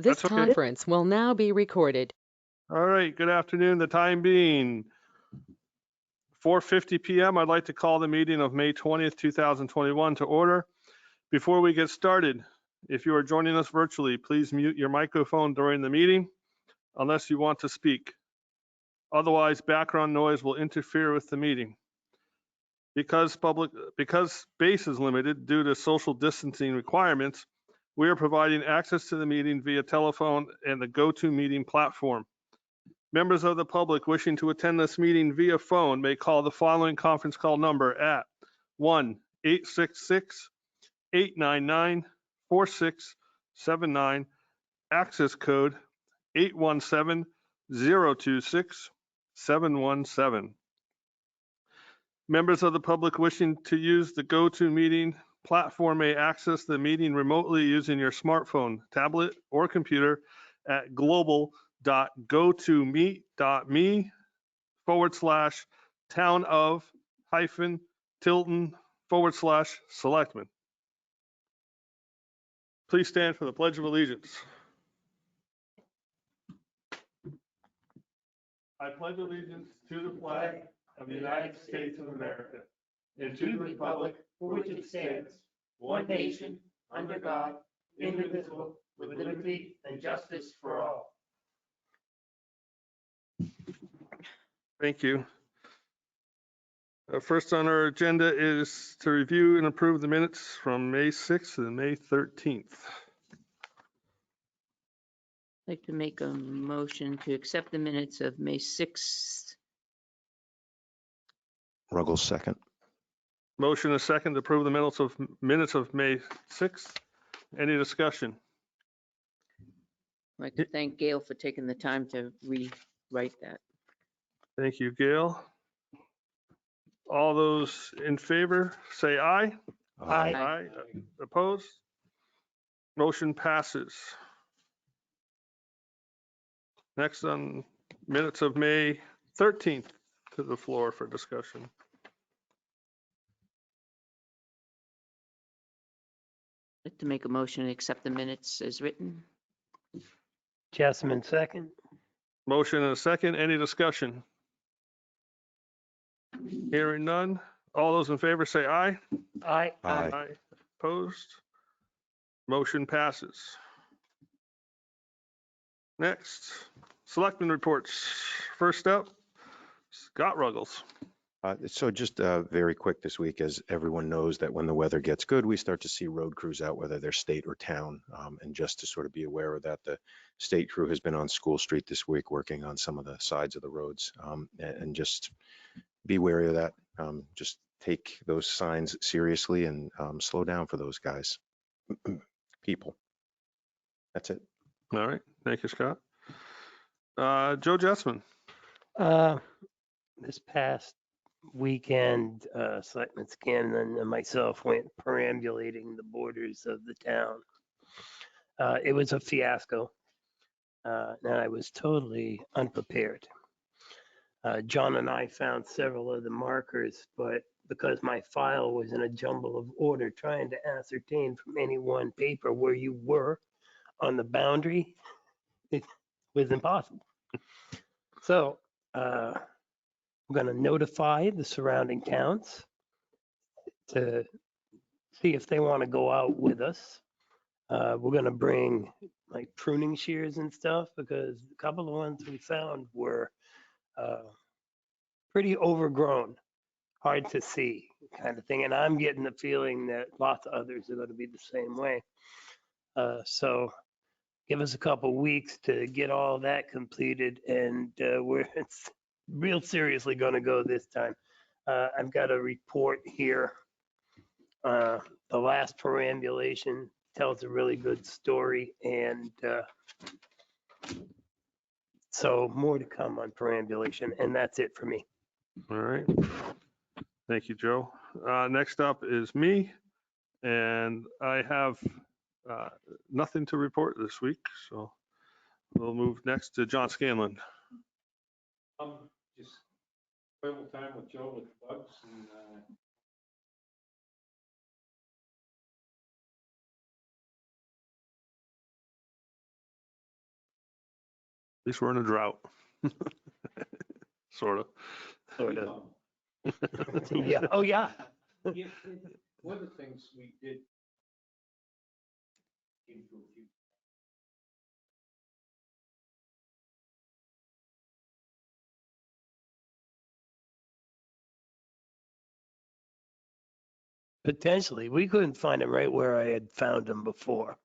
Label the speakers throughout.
Speaker 1: This
Speaker 2: That's okay.
Speaker 1: conference will now be recorded.
Speaker 2: All right, good afternoon. The time being 4:50 p.m. I'd like to call the meeting of May 20th, 2021 to order. Before we get started, if you are joining us virtually, please mute your microphone during the meeting unless you want to speak. Otherwise, background noise will interfere with the meeting. Because space is limited due to social distancing requirements, we are providing access to the meeting via telephone and the GoToMeeting platform. Members of the public wishing to attend this meeting via phone may call the following conference call number at 1-866-899-4679, access code 817-026-717. Members of the public wishing to use the GoToMeeting platform may access the meeting remotely using your smartphone, tablet, or computer at global.gotomeet.me/town-of-Tilton/Selectmen. Please stand for the Pledge of Allegiance. I pledge allegiance to the flag of the United States of America and to the republic for which it stands, one nation, under God, indivisible, with liberty and justice for all. Thank you. First on our agenda is to review and approve the minutes from May 6th and May 13th.
Speaker 3: I'd like to make a motion to accept the minutes of May 6th.
Speaker 4: Ruggles second.
Speaker 2: Motion is second to approve the minutes of May 6th. Any discussion?
Speaker 3: I'd like to thank Gail for taking the time to rewrite that.
Speaker 2: Thank you, Gail. All those in favor, say aye.
Speaker 3: Aye.
Speaker 2: Aye. Opposed? Motion passes. Next on minutes of May 13th to the floor for discussion.
Speaker 3: I'd like to make a motion to accept the minutes as written.
Speaker 5: Jessamine second.
Speaker 2: Motion and a second. Any discussion? Hearing none. All those in favor say aye.
Speaker 5: Aye.
Speaker 4: Aye.
Speaker 2: Opposed? Motion passes. Next, Selectmen reports. First up, Scott Ruggles.
Speaker 4: So just very quick this week, as everyone knows that when the weather gets good, we start to see road crews out, whether they're state or town. And just to sort of be aware of that, the state crew has been on School Street this week working on some of the sides of the roads. And just be wary of that. Just take those signs seriously and slow down for those guys. People. That's it.
Speaker 2: All right. Thank you, Scott. Joe Jessman.
Speaker 5: This past weekend, Selectman Scanlon and myself went perambulating the borders of the town. It was a fiasco, and I was totally unprepared. John and I found several of the markers, but because my file was in a jumble of order, trying to ascertain from any one paper where you were on the boundary, it was impossible. So I'm going to notify the surrounding towns to see if they want to go out with us. We're going to bring like pruning shears and stuff because a couple of ones we found were pretty overgrown, hard to see kind of thing. And I'm getting the feeling that lots of others are going to be the same way. So give us a couple weeks to get all that completed, and we're real seriously going to go this time. I've got a report here. The last perambulation tells a really good story, and so more to come on perambulation, and that's it for me.
Speaker 2: All right. Thank you, Joe. Next up is me, and I have nothing to report this week, so we'll move next to John Scanlon.
Speaker 6: Just enjoyable time with Joe with the bugs, and
Speaker 2: least we're in a drought. Sort of.
Speaker 5: Sort of. Yeah, oh, yeah.
Speaker 6: Yeah, one of the things we did. came to a few-
Speaker 5: Potentially. We couldn't find him right where I had found him before.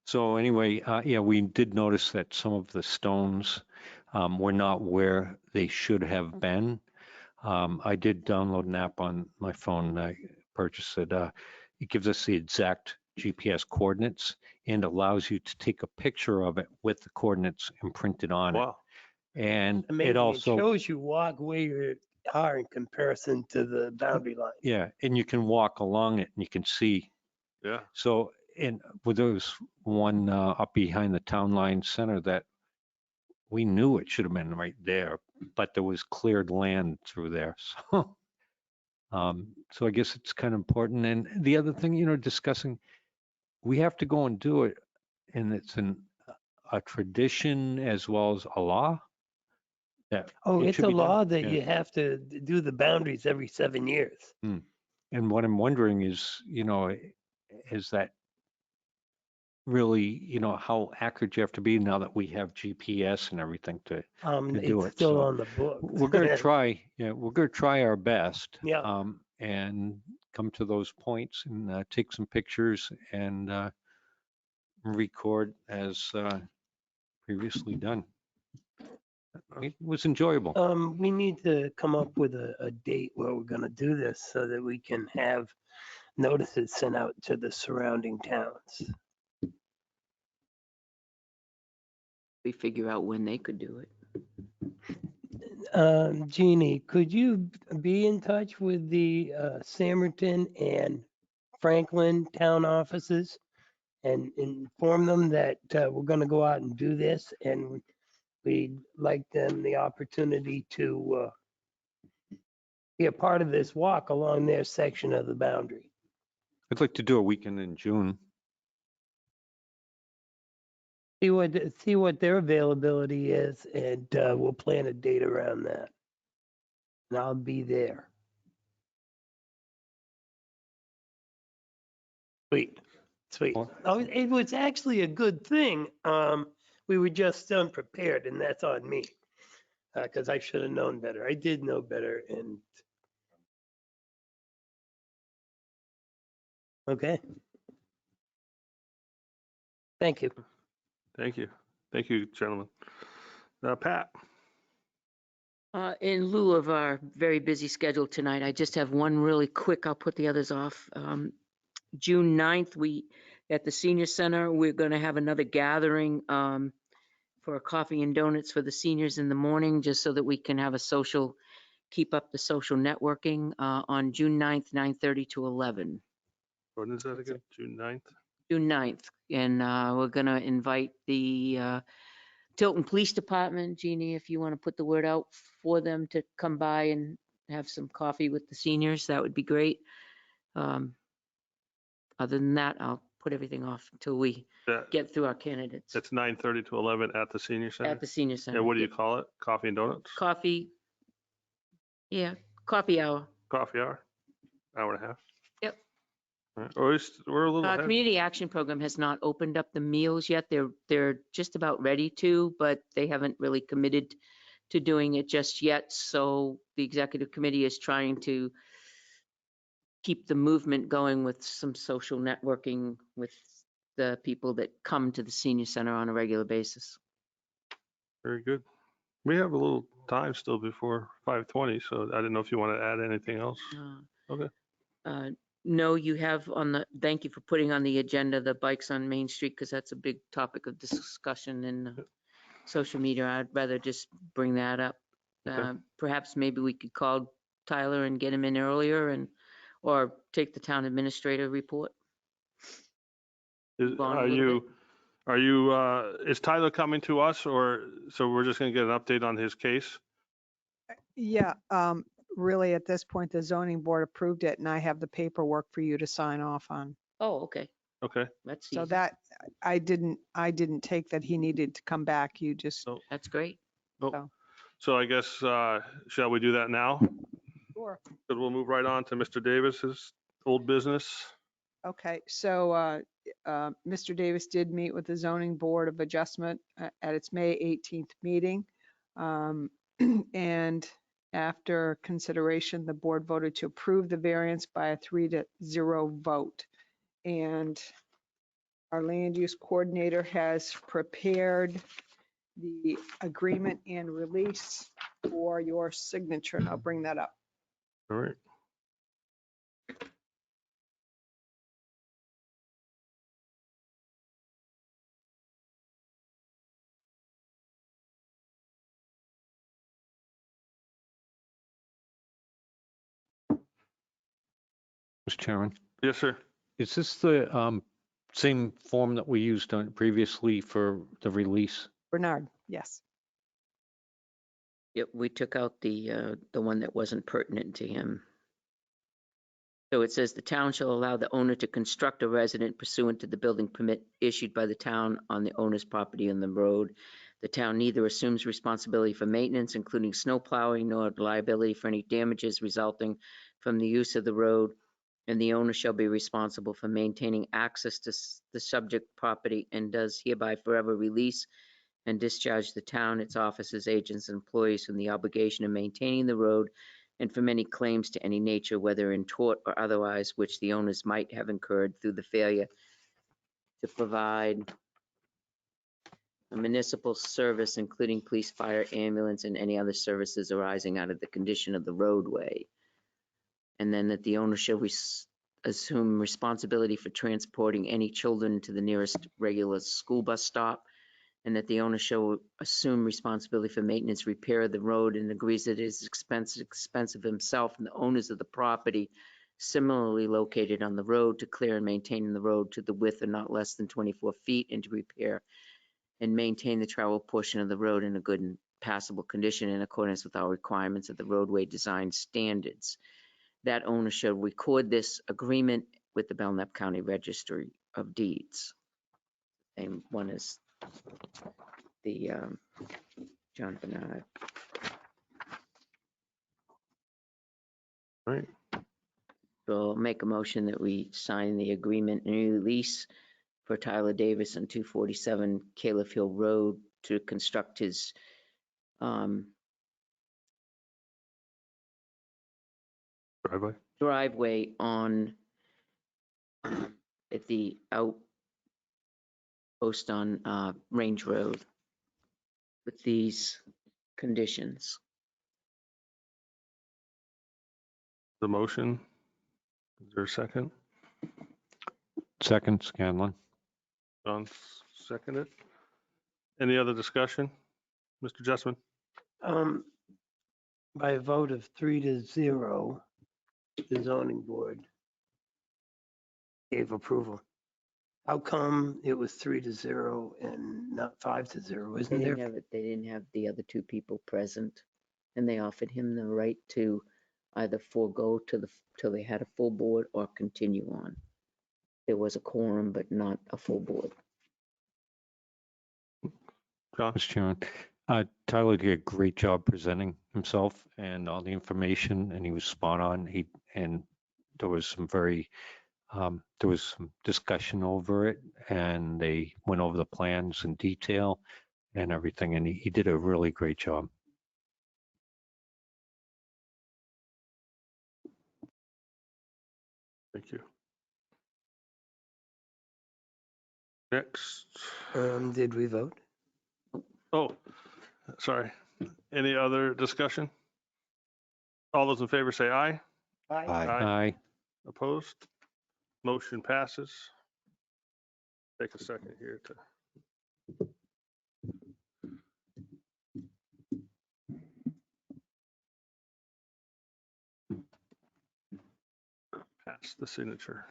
Speaker 7: So anyway, yeah, we did notice that some of the stones were not where they should have been. I did download an app on my phone. I purchased it. It gives us the exact GPS coordinates and allows you to take a picture of it with the coordinates imprinted on it.
Speaker 2: Wow.
Speaker 7: And it
Speaker 5: Amazing. It
Speaker 7: also,
Speaker 5: shows you walk where you are in comparison to the boundary line.
Speaker 7: yeah, and you can walk along it and you can see.
Speaker 2: Yeah.
Speaker 7: So, and with those one up behind the town line center that we knew it should have been right there, but there was cleared land through there. So I guess it's kind of important. And the other thing, discussing, we have to go and do it, and it's a tradition as well as a law. That
Speaker 5: Oh,
Speaker 7: it
Speaker 5: it's
Speaker 7: should
Speaker 5: a
Speaker 7: be done.
Speaker 5: law that
Speaker 7: Yeah.
Speaker 5: you have to do the boundaries every 7 years.
Speaker 7: And what I'm wondering is, is that really, how accurate you have to be now that we have GPS and everything to do
Speaker 5: It's
Speaker 7: it.
Speaker 5: still
Speaker 7: So
Speaker 5: on the book.
Speaker 7: we're going to try, we're going to try our best.
Speaker 5: Yeah.
Speaker 7: And come to those points and take some pictures and record as previously done. It was enjoyable.
Speaker 5: We need to come up with a date where we're gonna do this so that we can have notices sent out to the surrounding towns.
Speaker 3: We figure out when they could do it.
Speaker 5: Jeannie, could you be in touch with the Samerton and Franklin town offices and inform them that we're gonna go out and do this, and we'd like them the opportunity to be a part of this walk along their section of the boundary?
Speaker 7: I'd like to do a weekend in June.
Speaker 5: See what their availability is, and we'll plan a date around that. And I'll be there. Sweet, sweet.
Speaker 7: Well-
Speaker 5: Oh, it was actually a good thing. We were just unprepared, and that's on me. Because I should have known better. I did know better, and okay. Thank you.
Speaker 2: Thank you. Thank you, gentlemen. Pat.
Speaker 3: In lieu of our very busy schedule tonight, I just have one really quick, I'll put the others off. June 9th, at the senior center, we're going to have another gathering for a coffee and donuts for the seniors in the morning, just so that we can have a social, keep up the social networking on June 9th, 9:30 to 11.
Speaker 2: When is that again? June 9th?
Speaker 3: June 9th. And we're going to invite the Tilton Police Department. Jeannie, if you want to put the word out for them to come by and have some coffee with the seniors, that would be great. Other than that, I'll put everything off until we get through our candidates
Speaker 2: It's 9:30 to 11 at the senior center?
Speaker 3: at the senior center.
Speaker 2: And what do you call it? Coffee and donuts?
Speaker 3: Coffee. Yeah, coffee hour.
Speaker 2: Coffee hour? Hour and a half?
Speaker 3: Yep.
Speaker 2: All right. Or we're a little ahead.
Speaker 3: Community Action Program has not opened up the meals yet. They're just about ready to, but they haven't really committed to doing it just yet. So the executive committee is trying to keep the movement going with some social networking with the people that come to the senior center on a regular basis.
Speaker 2: Very good. We have a little time still before 5:20, so I didn't know if you want to add anything else. Okay.
Speaker 3: No, you have thank you for putting on the agenda the bikes on Main Street, because that's a big topic of discussion in social media. I'd rather just bring that up.
Speaker 2: Okay.
Speaker 3: Perhaps maybe we could call Tyler and get him in earlier, or take the town administrator report.
Speaker 2: Is Tyler coming to us, or so we're just going to get an update on his case?
Speaker 8: Yeah, really, at this point, the zoning board approved it and I have the paperwork for you to sign off on.
Speaker 3: Oh, okay.
Speaker 2: Okay,
Speaker 3: That's
Speaker 8: So
Speaker 3: easy.
Speaker 8: that, I didn't take that he needed to come back. You just,
Speaker 2: so,
Speaker 3: That's great.
Speaker 2: so I guess, shall we do that now?
Speaker 8: sure.
Speaker 2: But we'll move right on to Mr. Davis's old business.
Speaker 8: Okay, so Mr. Davis did meet with the zoning board of adjustment at its May 18th meeting. And after consideration, the board voted to approve the variance by a 3-0 vote. And our land use coordinator has prepared the agreement and release for your signature, and I'll bring that up.
Speaker 2: All right.
Speaker 7: Mr. Chairman,
Speaker 2: Yes, sir.
Speaker 7: is this the same form that we used on previously for the release?
Speaker 8: Bernard, yes.
Speaker 3: Yep, we took out the one that wasn't pertinent to him. So it says the town shall allow the owner to construct a residence pursuant to the building permit issued by the town on the owner's property on the road. The town neither assumes responsibility for maintenance, including snow plowing, nor liability for any damages resulting from the use of the road. And the owner shall be responsible for maintaining access to the subject property and does hereby forever release and discharge the town, its officers, agents, and employees from the obligation of maintaining the road and from any claims to any nature, whether in tort or otherwise, which the owners might have incurred through the failure to provide a municipal service, including police, fire, ambulance, and any other services arising out of the condition of the roadway. And then that the owner shall assume responsibility for transporting any children to the nearest regular school bus stop, and that the owner shall assume responsibility for maintenance, repair of the road, and agrees that it is expense of himself and the owners of the property similarly located on the road to clear and maintain the road to the width of not less than 24 feet and to repair and maintain the travel portion of the road in a good and passable condition in accordance with all requirements of the roadway design standards. That owner shall record this agreement with the Belknap County Registry of Deeds. Same one as the John Bernard.
Speaker 2: All right.
Speaker 3: So I'll make a motion that we sign the agreement and release for Tyler Davis on 247 Caleb Hill Road to construct his
Speaker 2: Driveway.
Speaker 3: driveway on at the outpost on Range Road with these conditions.
Speaker 2: The motion. Is there a second?
Speaker 7: Second, Scanlon.
Speaker 2: John seconded. Any other discussion? Mr. Jessman?
Speaker 5: By a vote of 3-0, the zoning board gave approval. How come it was 3-0 and not 5-0?
Speaker 3: They
Speaker 5: Isn't
Speaker 3: didn't
Speaker 5: there?
Speaker 3: have it, they didn't have the other two people present, and they offered him the right to either forego till they had a full board or continue on. There was a quorum, but not a full board.
Speaker 2: John?
Speaker 7: Mr. Chairman, Tyler did a great job presenting himself and all the information, and he was spot on. And there was some discussion over it, and they went over the plans in detail and everything, and he did a really great job.
Speaker 2: Thank you. Next.
Speaker 5: Did we vote?
Speaker 2: Oh, sorry. Any other discussion? All those in favor say aye.
Speaker 8: Aye.
Speaker 7: Aye.
Speaker 2: Opposed? Motion passes. Take a second here to. Pass the signature.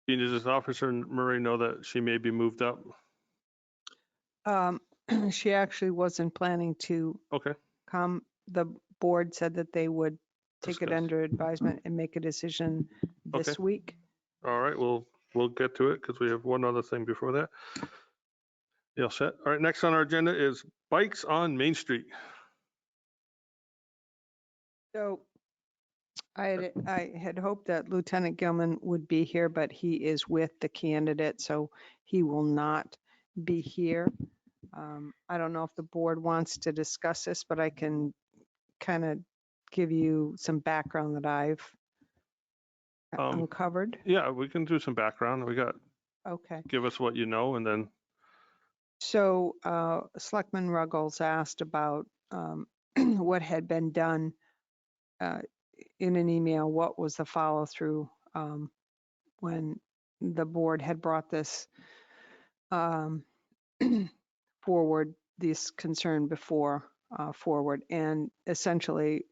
Speaker 2: Does Officer Murray know that she may be moved up?
Speaker 8: She actually wasn't planning to
Speaker 2: Okay,
Speaker 8: come. The board said that they would take it
Speaker 2: Discuss.
Speaker 8: under advisement and make a decision this
Speaker 2: Okay.
Speaker 8: week.
Speaker 2: all right, we'll get to it because we have one other thing before that. You all set? All right, next on our agenda is bikes on Main Street.
Speaker 8: So I had hoped that Lieutenant Gilman would be here, but he is with the candidate, so he will not be here. I don't know if the board wants to discuss this, but I can kind of give you some background that I've uncovered.
Speaker 2: Yeah, we can do some background.
Speaker 8: Okay.
Speaker 2: Give us what you know, and then,
Speaker 8: So Selectman Ruggles asked about what had been done in an email. What was the follow through when the board had brought this forward, this concern before forward, and essentially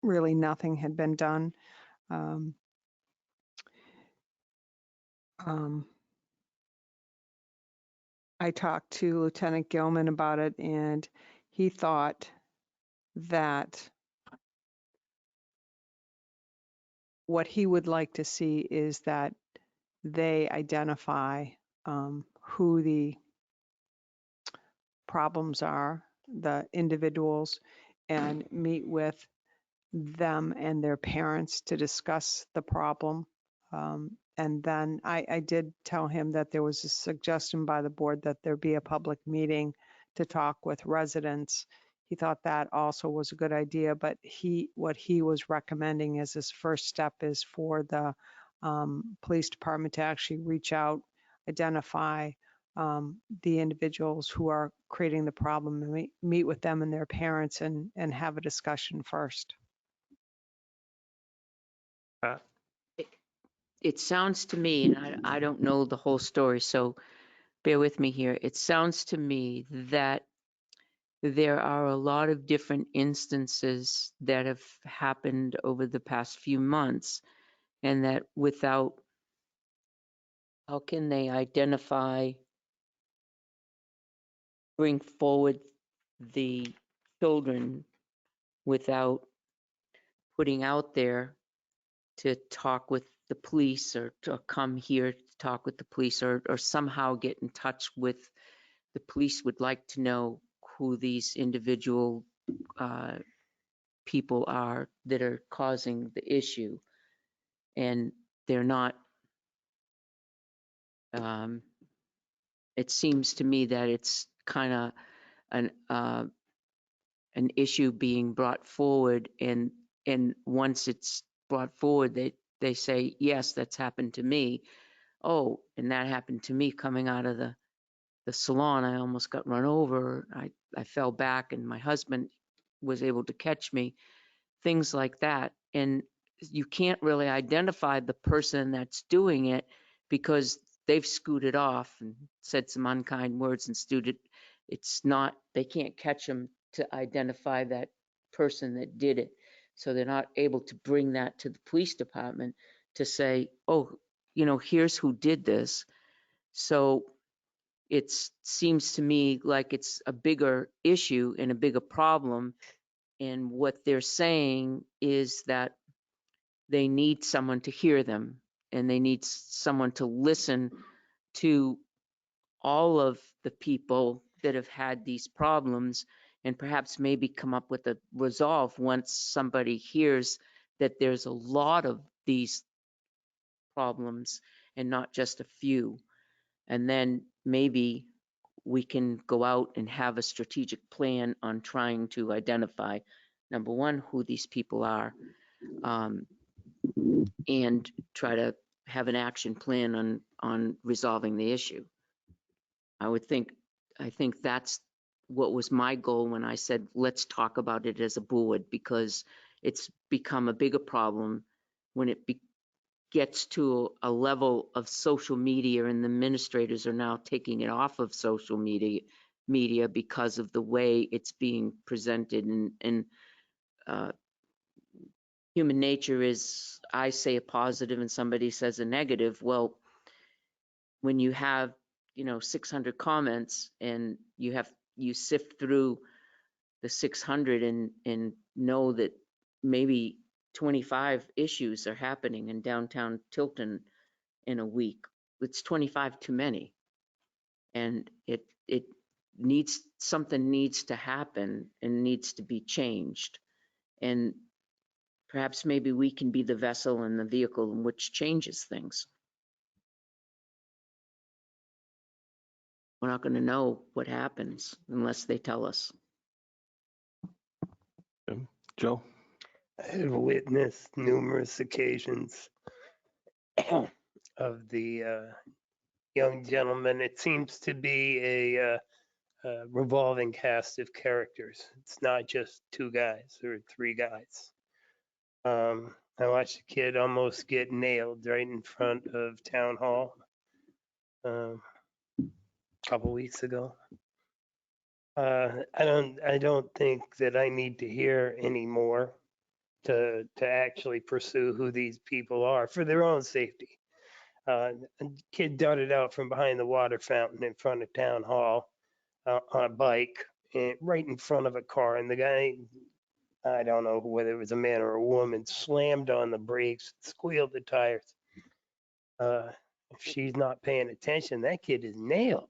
Speaker 8: really nothing had been done. I talked to Lieutenant Gilman about it, and he thought that what he would like to see is that they identify who the problems are, the individuals, and meet with them and their parents to discuss the problem. And then I did tell him that there was a suggestion by the board that there be a public meeting to talk with residents. He thought that also was a good idea, but what he was recommending as his first step is for the police department to actually reach out, identify the individuals who are creating the problem, and meet with them and their parents and have a discussion first.
Speaker 3: It sounds to me, and I don't know the whole story, so bear with me here. It sounds to me that there are a lot of different instances that have happened over the past few months, and that without, how can they identify, bring forward the children without putting out there to talk with the police or to come here to talk with the police or somehow get in touch with the police would like to know who these individual people are that are causing the issue. And they're not, it seems to me that it's kind of an issue being brought forward, and once it's brought forward, they say, yes, that's happened to me. Oh, and that happened to me coming out of the salon. I almost got run over. I fell back and my husband was able to catch me. Things like that. And you can't really identify the person that's doing it because they've scooted off and said some unkind words and scooted. It's not, they can't catch them to identify that person that did it. So they're not able to bring that to the police department to say, oh, here's who did this. So it seems to me like it's a bigger issue and a bigger problem. And what they're saying is that they need someone to hear them, and they need someone to listen to all of the people that have had these problems, and perhaps maybe come up with a resolve once somebody hears that there's a lot of these problems and not just a few. And then maybe we can go out and have a strategic plan on trying to identify, number one, who these people are, and try to have an action plan on resolving the issue. I think that's what was my goal when I said, let's talk about it as a board, because it's become a bigger problem when it gets to a level of social media, and the administrators are now taking it off of social media because of the way it's being presented, and human nature is, I say a positive and somebody says a negative. Well, when you have, 600 comments and you sift through the 600 and know that maybe 25 issues are happening in downtown Tilton in a week, it's 25 too many. And something needs to happen and needs to be changed. And perhaps maybe we can be the vessel and the vehicle in which changes things. We're not going to know what happens unless they tell us.
Speaker 2: Joe?
Speaker 5: I have witnessed numerous occasions of the young gentleman. It seems to be a revolving cast of characters. It's not just two guys or three guys. I watched a kid almost get nailed right in front of town hall a couple weeks ago. I don't think that I need to hear any more to actually pursue who these people are for their own safety. A kid darted out from behind the water fountain in front of town hall on a bike, right in front of a car, and the guy, I don't know whether it was a man or a woman, slammed on the brakes, squealed the tires. If she's not paying attention, that kid is nailed.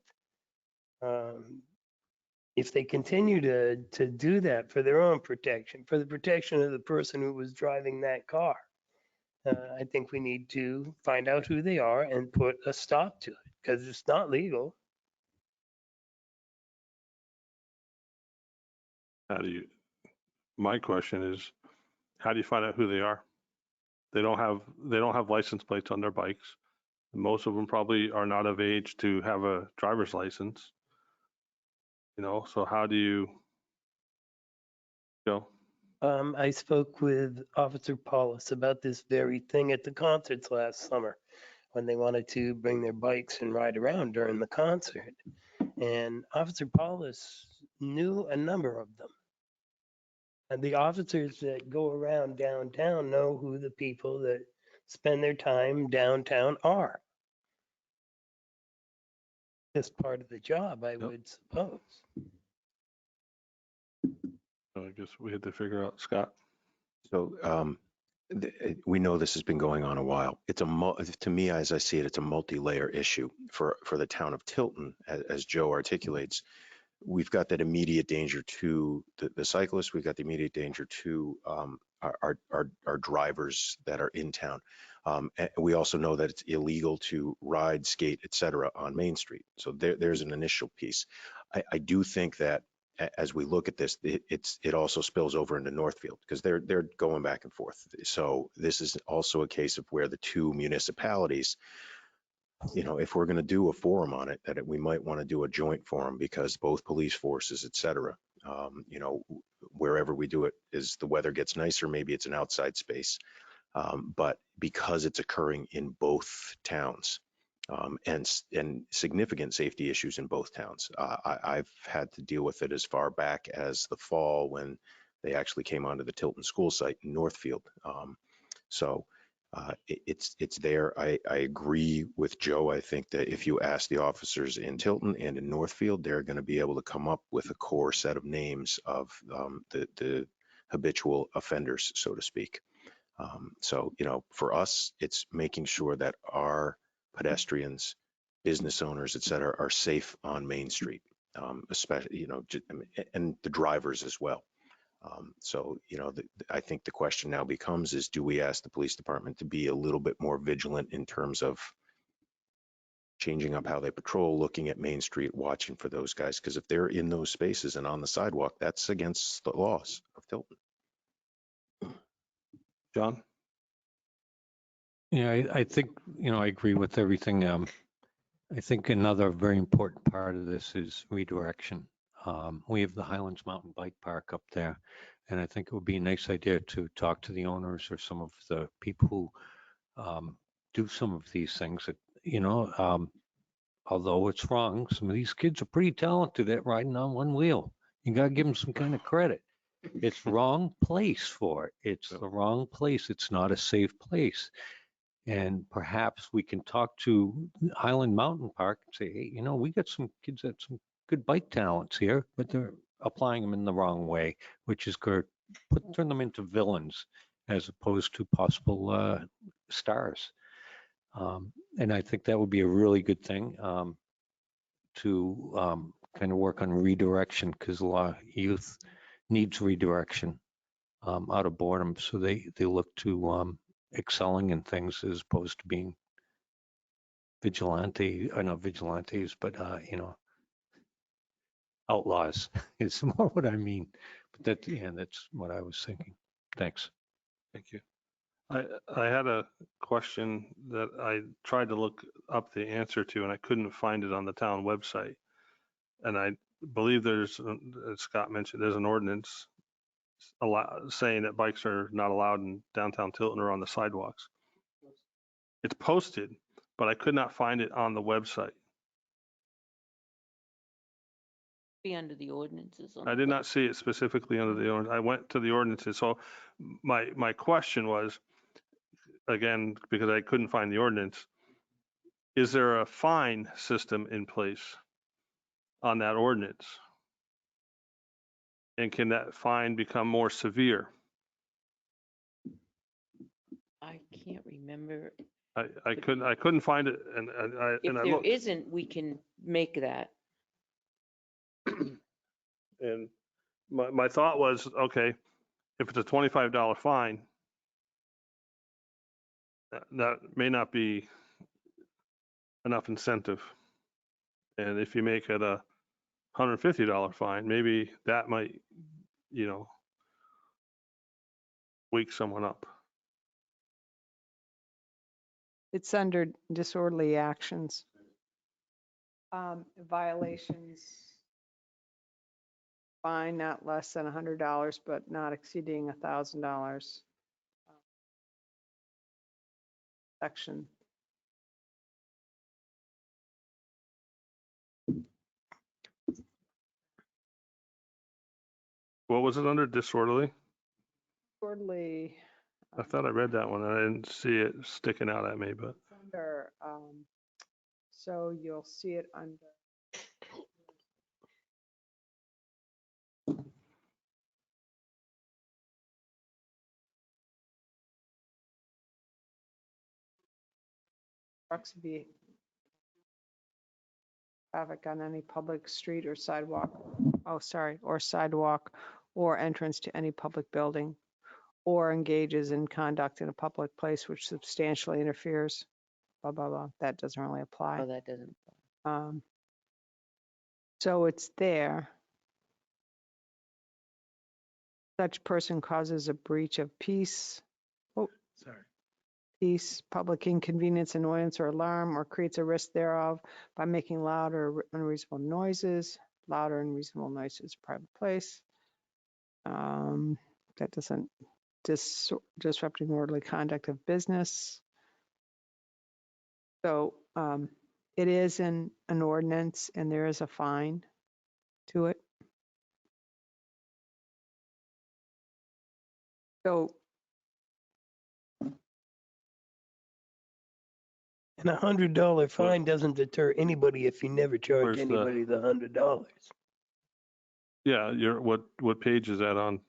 Speaker 5: If they continue to do that for their own protection, for the protection of the person who was driving that car, I think we need to find out who they are and put a stop to it, because it's not legal.
Speaker 2: My question is, how do you find out who they are? They don't have license plates on their bikes. Most of them probably are not of age to have a driver's license. So how do you go?
Speaker 5: I spoke with Officer Paulus about this very thing at the concerts last summer when they wanted to bring their bikes and ride around during the concert. And Officer Paulus knew a number of them. And the officers that go around downtown know who the people that spend their time downtown are. That's part of the job, I would suppose.
Speaker 2: I guess we had to figure out, Scott.
Speaker 4: So we know this has been going on a while. To me, as I see it, it's a multi-layer issue for the town of Tilton, as Joe articulates. We've got that immediate danger to the cyclists. We've got the immediate danger to our drivers that are in town. And we also know that it's illegal to ride, skate, etc. on Main Street. So there's an initial piece. I do think that as we look at this, it also spills over into Northfield because they're going back and forth. So this is also a case of where the two municipalities, if we're going to do a forum on it, that we might want to do a joint forum because both police forces, et cetera, wherever we do it, as the weather gets nicer, maybe it's an outside space. But because it's occurring in both towns and significant safety issues in both towns, I've had to deal with it as far back as the fall when they actually came onto the Tilton school site in Northfield. It's there. I agree with Joe. I think that if you ask the officers in Tilton and in Northfield, they're going to be able to come up with a core set of names of the habitual offenders, so to speak. For us, it's making sure that our pedestrians, business owners, et cetera, are safe on Main Street, especially, and the drivers as well. I think the question now becomes is, do we ask the police department to be a little bit more vigilant in terms of changing up how they patrol, looking at Main Street, watching for those guys? Because if they're in those spaces and on the sidewalk, that's against the laws of Tilton.
Speaker 2: John?
Speaker 7: Yeah, I think, I agree with everything. I think another very important part of this is redirection. We have the Highlands Mountain Bike Park up there, and I think it would be a nice idea to talk to the owners or some of the people who do some of these things that, although it's wrong, some of these kids are pretty talented at riding on one wheel. You got to give them some kind of credit. It's wrong place for it. It's
Speaker 2: Yep.
Speaker 7: the wrong place. It's not a safe place. And perhaps we can talk to Highland Mountain Park and say, hey, we got some kids that some good bike talents here, but they're applying them in the wrong way, which is good. Turn them into villains as opposed to possible stars. And I think that would be a really good thing to kind of work on redirection, because a lot of youth needs redirection out of boredom. So they look to excelling in things as opposed to being not vigilantes, but outlaws is more what I mean. But that's what I was thinking. Thanks.
Speaker 2: Thank you. I had a question that I tried to look up the answer to, and I couldn't find it on the town website. And I believe there's, as Scott mentioned, there's an ordinance saying that bikes are not allowed in downtown Tilton or on the sidewalks. It's posted, but I could not find it on the website.
Speaker 3: Be under the ordinances. on
Speaker 2: I
Speaker 3: the
Speaker 2: did
Speaker 3: web-
Speaker 2: not see it specifically under the ordinance. I went to the ordinances. So my question was, again, because I couldn't find the ordinance, is there a fine system in place on that ordinance? And can that fine become more severe?
Speaker 3: I can't remember.
Speaker 2: I couldn't find it, and
Speaker 3: If
Speaker 2: I
Speaker 3: there
Speaker 2: looked,
Speaker 3: isn't, we can make that.
Speaker 2: and my thought was, okay, if it's a $25 fine, that may not be enough incentive. And if you make it a $150 fine, maybe that might, wake someone up.
Speaker 8: It's under disorderly actions. Violations, fine not less than $100, but not exceeding $1,000. Section.
Speaker 2: What was it under? Disorderly?
Speaker 8: Disorderly.
Speaker 2: I thought I read that one. I didn't see it sticking out at me, but
Speaker 8: It's under, so you'll see it under. Trucks be traffic on any public street or sidewalk. Oh, sorry, or sidewalk or entrance to any public building, or engages in conduct in a public place which substantially interferes, blah, blah, blah. That doesn't really apply.
Speaker 3: Oh, that doesn't.
Speaker 8: So it's there. Such person causes a breach of peace, public inconvenience, annoyance, or alarm, or creates a risk thereof by making loud or unreasonable noises. Loud or unreasonable noises, private place. That doesn't disrupting orderly conduct of business. So it is in an ordinance, and there is a fine to it. So
Speaker 5: And $100 fine doesn't deter anybody if you never charge
Speaker 2: Where's the-
Speaker 5: anybody the $100.
Speaker 2: yeah, what page is that on?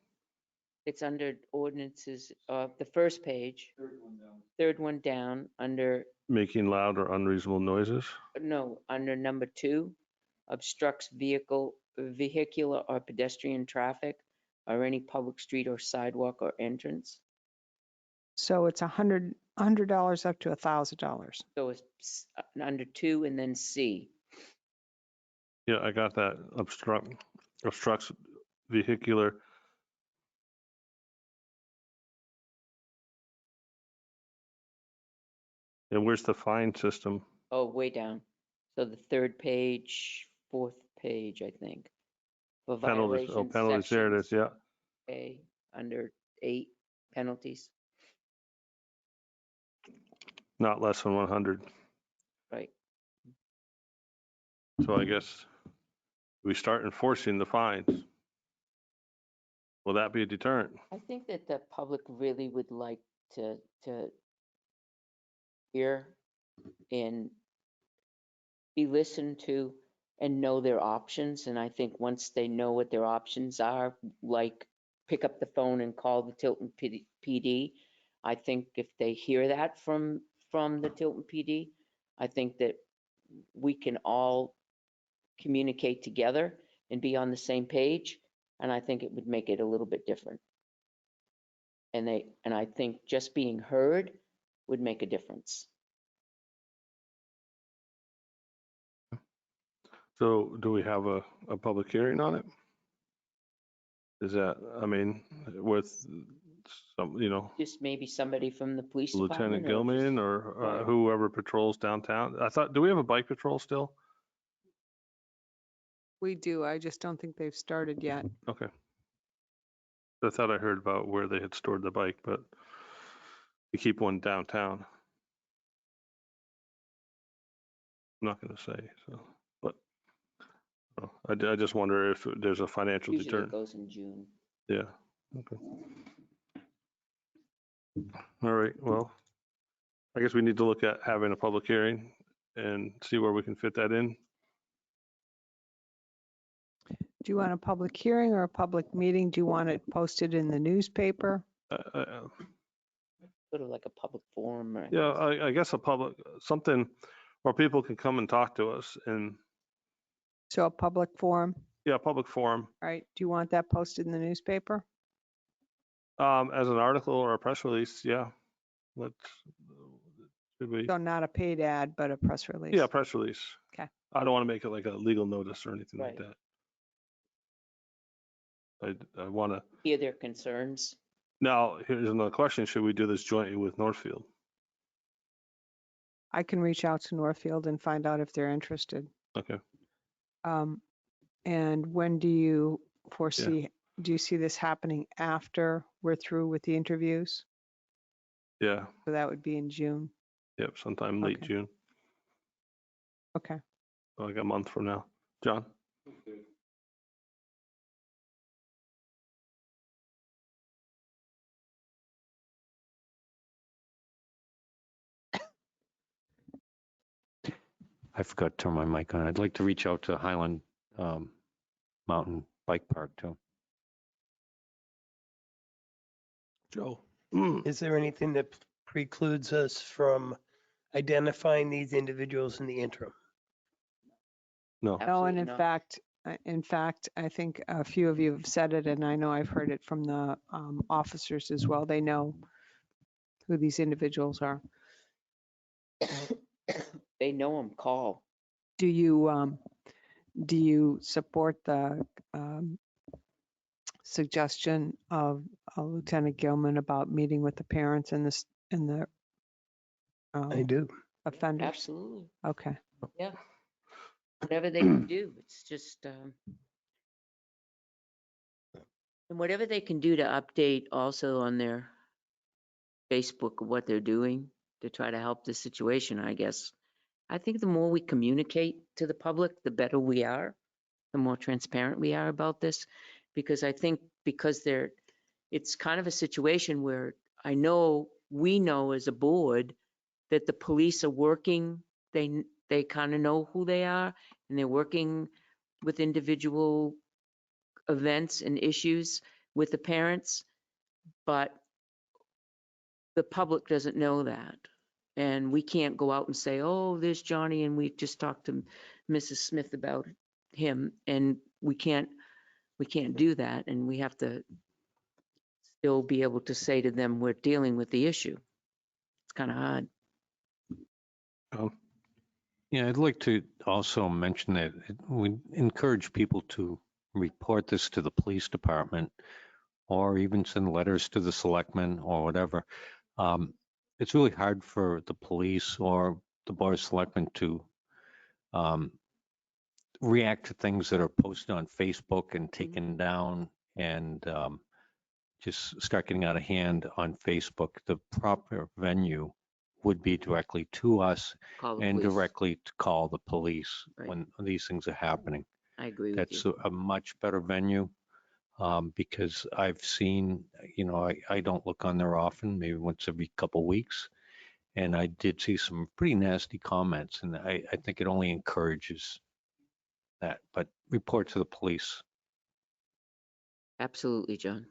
Speaker 3: It's under ordinances, the first page, third one down, under,
Speaker 2: Making loud or unreasonable noises?
Speaker 3: no, under number 2, obstructs vehicular or pedestrian traffic or any public street or sidewalk or entrance.
Speaker 8: so it's $100 up to $1,000.
Speaker 3: So it's under 2 and then C.
Speaker 2: Yeah, I got that. Obstructs vehicular. And where's the fine system?
Speaker 3: Oh, way down. So the third page, fourth page, I think. For
Speaker 2: Penalties. Oh,
Speaker 3: violations,
Speaker 2: penalties. There it is.
Speaker 3: sections
Speaker 2: Yeah.
Speaker 3: A, under 8, penalties,
Speaker 2: Not less than 100.
Speaker 3: right?
Speaker 2: So I guess we start enforcing the fines. Will that be a deterrent?
Speaker 3: I think that the public really would like to hear and be listened to and know their options. And I think once they know what their options are, like pick up the phone and call the Tilton PD, I think if they hear that from the Tilton PD, I think that we can all communicate together and be on the same page. And I think it would make it a little bit different. And I think just being heard would make a difference.
Speaker 2: So do we have a public hearing on it? Is that, I mean, with some,
Speaker 3: Just maybe somebody from the police
Speaker 2: Lieutenant
Speaker 3: department.
Speaker 2: Gilman or whoever patrols downtown? I thought, do we have a bike patrol still?
Speaker 8: We do. I just don't think they've started yet.
Speaker 2: Okay. I thought I heard about where they had stored the bike, but we keep one downtown. I'm not going to say, so, but I just wonder if there's a financial
Speaker 3: Usually it
Speaker 2: deterrent.
Speaker 3: goes in June.
Speaker 2: Yeah, okay. All right, well, I guess we need to look at having a public hearing and see where we can fit that in.
Speaker 8: Do you want a public hearing or a public meeting? Do you want it posted in the newspaper?
Speaker 3: Sort of like a public forum or.
Speaker 2: Yeah, I guess a public, something where people can come and talk to us and,
Speaker 8: So a public forum,
Speaker 2: yeah, public forum,
Speaker 8: right? Do you want that posted in the newspaper?
Speaker 2: as an article or a press release, yeah. Let's, should we?
Speaker 8: So not a paid ad, but a press release?
Speaker 2: Yeah, press release.
Speaker 8: Okay.
Speaker 2: I don't want to make it like a legal notice or anything like
Speaker 3: Right.
Speaker 2: that. I want to,
Speaker 3: Hear their concerns.
Speaker 2: now, here's another question. Should we do this jointly with Northfield?
Speaker 8: I can reach out to Northfield and find out if they're interested.
Speaker 2: Okay.
Speaker 8: And when do you foresee, do you see this happening after we're through with the interviews?
Speaker 2: Yeah,
Speaker 8: So that would be in June.
Speaker 2: yep, sometime late
Speaker 8: Okay.
Speaker 2: June,
Speaker 8: Okay.
Speaker 2: like a month from now. John?
Speaker 7: I forgot to turn my mic on. I'd like to reach out to Highland Mountain Bike Park too.
Speaker 2: Joe?
Speaker 5: Is there anything that precludes us from identifying these individuals in the interim?
Speaker 2: No.
Speaker 8: No, and
Speaker 3: Absolutely
Speaker 8: in
Speaker 3: not.
Speaker 8: fact, I think a few of you have said it, and I know I've heard it from the officers as well. They know who these individuals are.
Speaker 3: They know them, call.
Speaker 8: Do you support the suggestion of Lieutenant Gilman about meeting with the parents and the
Speaker 5: I do.
Speaker 8: offenders?
Speaker 3: Absolutely.
Speaker 8: Okay.
Speaker 3: Yeah. Whatever they can do, it's just, and whatever they can do to update also on their Facebook of what they're doing to try to help the situation, I guess. I think the more we communicate to the public, the better we are, the more transparent we are about this. Because I think it's kind of a situation where we know as a board that the police are working, they kind of know who they are, and they're working with individual events and issues with the parents, but the public doesn't know that. And we can't go out and say, oh, there's Johnny, and we just talked to Mrs. Smith about him, and we can't do that, and we have to still be able to say to them, we're dealing with the issue. It's kind of hard.
Speaker 7: Yeah, I'd like to also mention that we encourage people to report this to the police department or even send letters to the selectmen or whatever. It's really hard for the police or the board of selectmen to react to things that are posted on Facebook and taken down and just start getting out of hand on Facebook. The proper venue would be directly to us
Speaker 3: Call the
Speaker 7: and
Speaker 3: police.
Speaker 7: directly to call the police
Speaker 3: Right.
Speaker 7: when these things are happening.
Speaker 3: I agree with
Speaker 7: That's
Speaker 3: you.
Speaker 7: a much better venue. because I've seen, I don't look on there often, maybe once every couple weeks. And I did see some pretty nasty comments, and I think it only encourages that, but report to the police.
Speaker 3: Absolutely, John.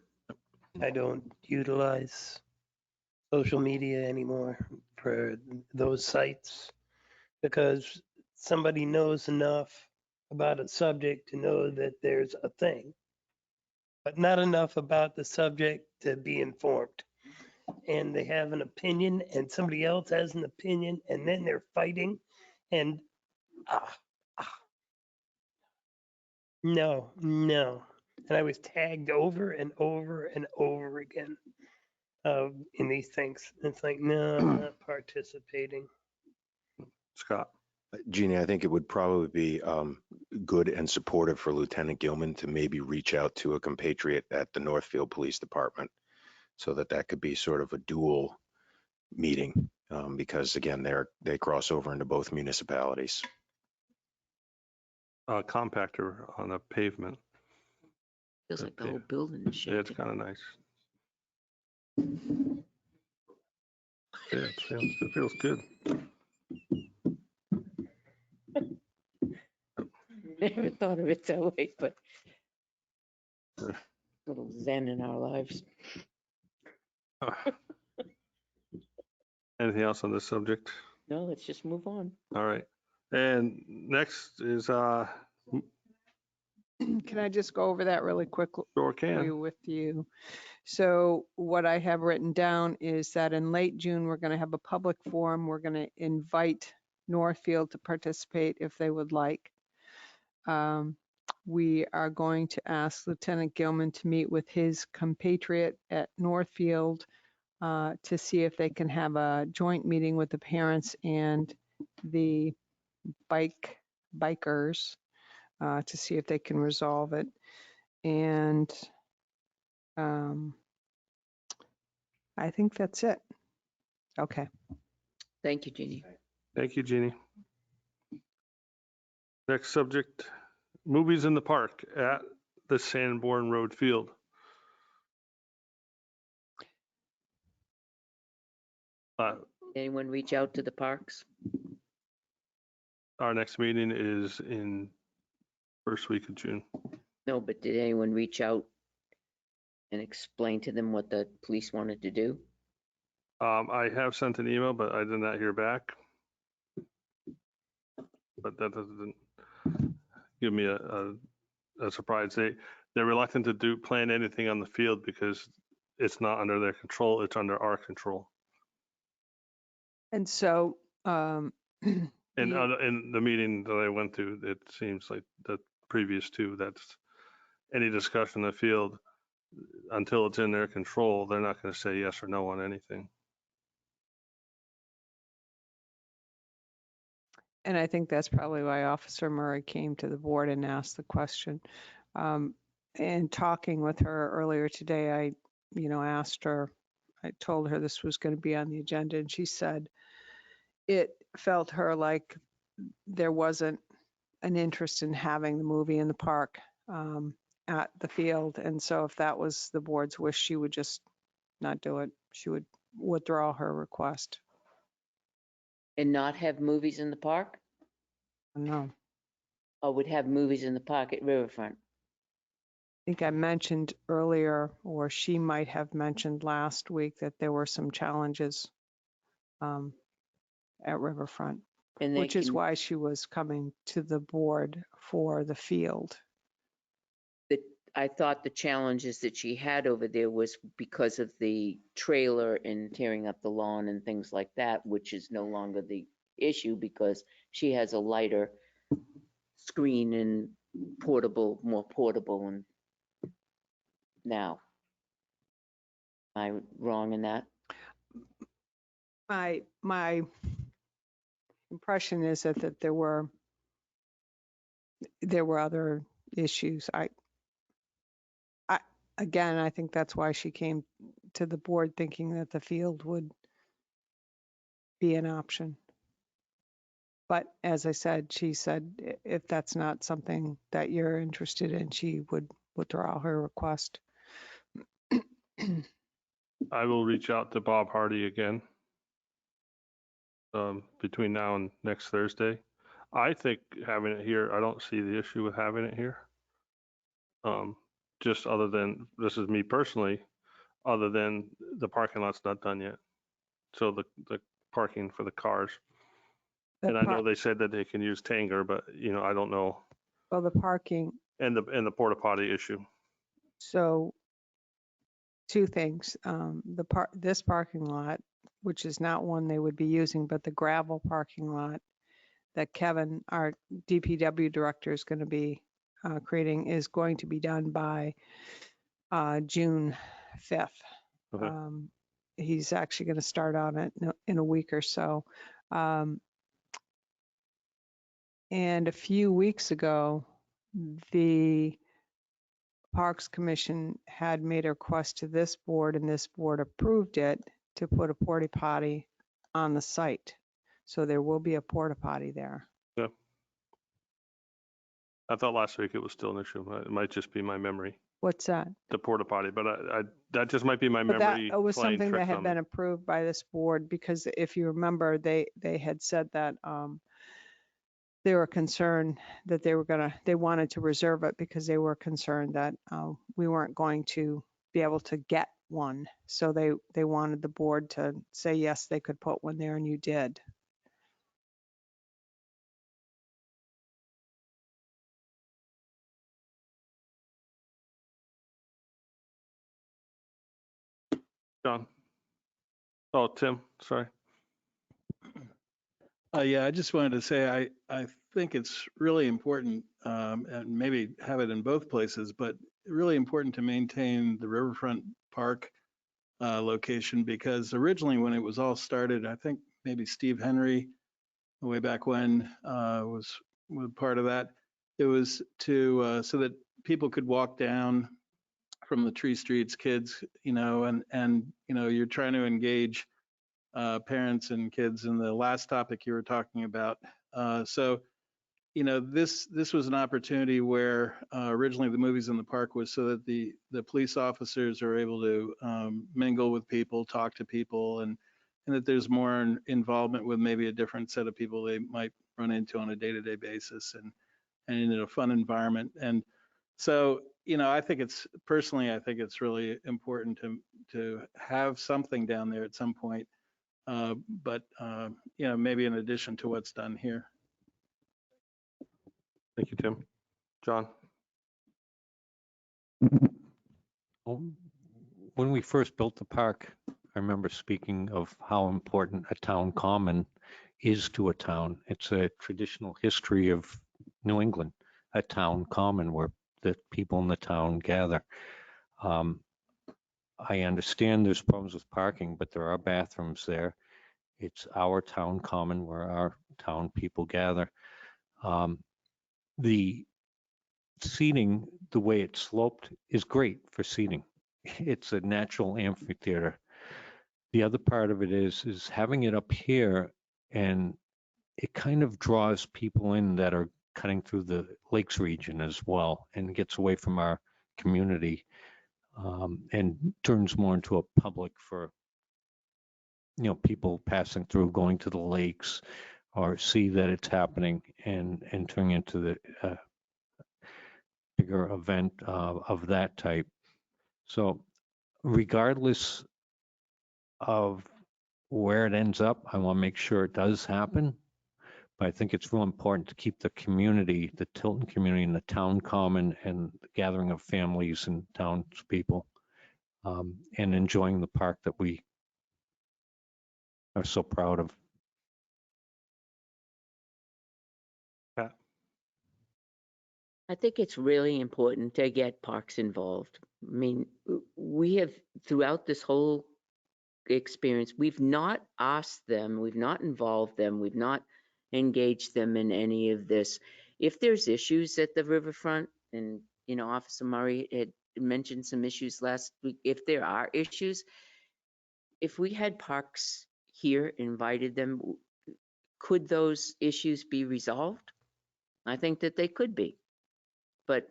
Speaker 5: I don't utilize social media anymore for those sites because somebody knows enough about a subject to know that there's a thing, but not enough about the subject to be informed. And they have an opinion and somebody else has an opinion and then they're fighting and no. And I was tagged over and over and over again in these things. It's like, no, I'm not participating.
Speaker 2: Scott.
Speaker 4: Jeannie, I think it would probably be good and supportive for Lieutenant Gilman to maybe reach out to a compatriot at the Northfield Police Department so that could be sort of a dual meeting because again, they cross over into both municipalities.
Speaker 2: Compactor on a pavement.
Speaker 3: Feels like the whole building is
Speaker 2: Yeah, it's
Speaker 3: shaking.
Speaker 2: kind of nice. Yeah, it feels good.
Speaker 3: Never thought of it that way, but a little zen in our lives.
Speaker 2: Anything else on this subject?
Speaker 3: No, let's just move on.
Speaker 2: All right. And next is,
Speaker 8: Can I just go over that really quickly
Speaker 2: sure can.
Speaker 8: with you? So what I have written down is that in late June, we're going to have a public forum. We're going to invite Northfield to participate if they would like. We are going to ask Lieutenant Gilman to meet with his compatriot at Northfield to see if they can have a joint meeting with the parents and the bikers to see if they can resolve it. And I think that's it. Okay.
Speaker 3: Thank you, Jeannie.
Speaker 2: Thank you, Jeannie. Next subject, movies in the park at the Sanborn Road Field.
Speaker 3: Anyone reach out to the parks?
Speaker 2: Our next meeting is in first week of June.
Speaker 3: No, but did anyone reach out and explain to them what the police wanted to do?
Speaker 2: I have sent an email, but I did not hear back. But that doesn't give me a surprise. They're reluctant to plan anything on the field because it's not under their control. It's under our control.
Speaker 8: And so
Speaker 2: And in the meeting that I went to, it seems like the previous two, that's any discussion in the field, until it's in their control, they're not going to say yes or no on anything.
Speaker 8: and I think that's probably why Officer Murray came to the board and asked the question. And talking with her earlier today, I asked her, I told her this was going to be on the agenda, and she said it felt her like there wasn't an interest in having the movie in the park at the field. And so if that was the board's wish, she would just not do it. She would withdraw her request.
Speaker 3: And not have movies in the park?
Speaker 8: No.
Speaker 3: Or would have movies in the park at Riverfront?
Speaker 8: I think I mentioned earlier, or she might have mentioned last week, that there were some challenges at Riverfront,
Speaker 3: And they
Speaker 8: which is
Speaker 3: can-
Speaker 8: why she was coming to the board for the field.
Speaker 3: I thought the challenges that she had over there was because of the trailer and tearing up the lawn and things like that, which is no longer the issue because she has a lighter screen and more portable and now. Am I wrong in that?
Speaker 8: My impression is that there were other issues. Again, I think that's why she came to the board thinking that the field would be an option. But as I said, she said if that's not something that you're interested in, she would withdraw her request.
Speaker 2: I will reach out to Bob Hardy again between now and next Thursday. I think having it here, I don't see the issue with having it here. Just other than, this is me personally, other than the parking lot's not done yet. So the parking for the cars.
Speaker 8: The
Speaker 2: And I
Speaker 8: par-
Speaker 2: know they said that they can use Tanger, but I don't know.
Speaker 8: Well, the parking,
Speaker 2: And the porta potty issue.
Speaker 8: so two things. This parking lot, which is not one they would be using, but the gravel parking lot that Kevin, our DPW director, is going to be creating is going to be done by June 5th.
Speaker 2: Okay.
Speaker 8: He's actually going to start on it in a week or so. And a few weeks ago, the Parks Commission had made a request to this board, and this board approved it to put a porta potty on the site. So there will be a porta potty there.
Speaker 2: I thought last week it was still an issue. It might just be my memory,
Speaker 8: What's that?
Speaker 2: the porta potty, but that just might be my
Speaker 8: But that
Speaker 2: memory
Speaker 8: was
Speaker 2: playing
Speaker 8: something that
Speaker 2: tricks
Speaker 8: had
Speaker 2: on
Speaker 8: been
Speaker 2: me.
Speaker 8: approved by this board, because if you remember, they had said that they were concerned that they wanted to reserve it because they were concerned that we weren't going to be able to get one. So they wanted the board to say, yes, they could put one there, and you did.
Speaker 2: John? Oh, Tim, sorry.
Speaker 6: Yeah, I just wanted to say, I think it's really important, and maybe have it in both places, but really important to maintain the Riverfront Park location, because originally when it was all started, I think maybe Steve Henry, way back when, was part of that. It was to, so that people could walk down from the Tree Streets, kids, and you're trying to engage parents and kids in the last topic you were talking about. So, this was an opportunity where originally the Movies in the Park was so that the police officers are able to mingle with people, talk to people, and that there's more involvement with maybe a different set of people they might run into on a day-to-day basis, and in a fun environment. And so, I think it's really important to have something down there at some point. But maybe in addition to what's done here.
Speaker 2: Thank you, Tim. John?
Speaker 7: When we first built the park, I remember speaking of how important a town common is to a town. It's a traditional history of New England, a town common where the people in the town gather. I understand there's problems with parking, but there are bathrooms there. It's our town common where our town people gather. The seating, the way it's sloped, is great for seating. It's a natural amphitheater. The other part of it is having it up here, and it kind of draws people in that are cutting through the lakes region as well, and gets away from our community, and turns more into a public for people passing through, going to the lakes, or see that it's happening, and turning into the bigger event of that type. So regardless of where it ends up, I want to make sure it does happen. But I think it's real important to keep the community, the Tilton community, and the town common, and the gathering of families and townspeople, and enjoying the park that we are so proud of.
Speaker 3: I think it's really important to get parks involved. I mean, we have, throughout this whole experience, we've not asked them, we've not involved them, we've not engaged them in any of this. If there's issues at the riverfront, and, Officer Murray had mentioned some issues last week, if there are issues, if we had parks here, invited them, could those issues be resolved? I think that they could be. But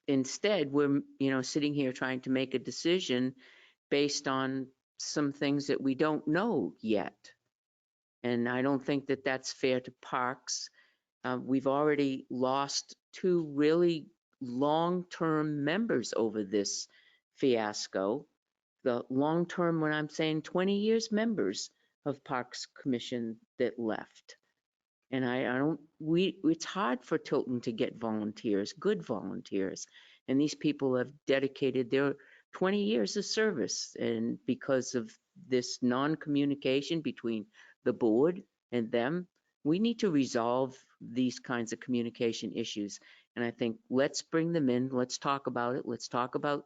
Speaker 3: instead, we're, sitting here trying to make a decision based on some things that we don't know yet. And I don't think that that's fair to parks. We've already lost 2 really long-term members over this fiasco. The long-term, when I'm saying 20 years, members of Parks Commission that left. And it's hard for Tilton to get volunteers, good volunteers. And these people have dedicated their 20 years of service. And because of this non-communication between the board and them, we need to resolve these kinds of communication issues. And I think let's bring them in. Let's talk about it. Let's talk about,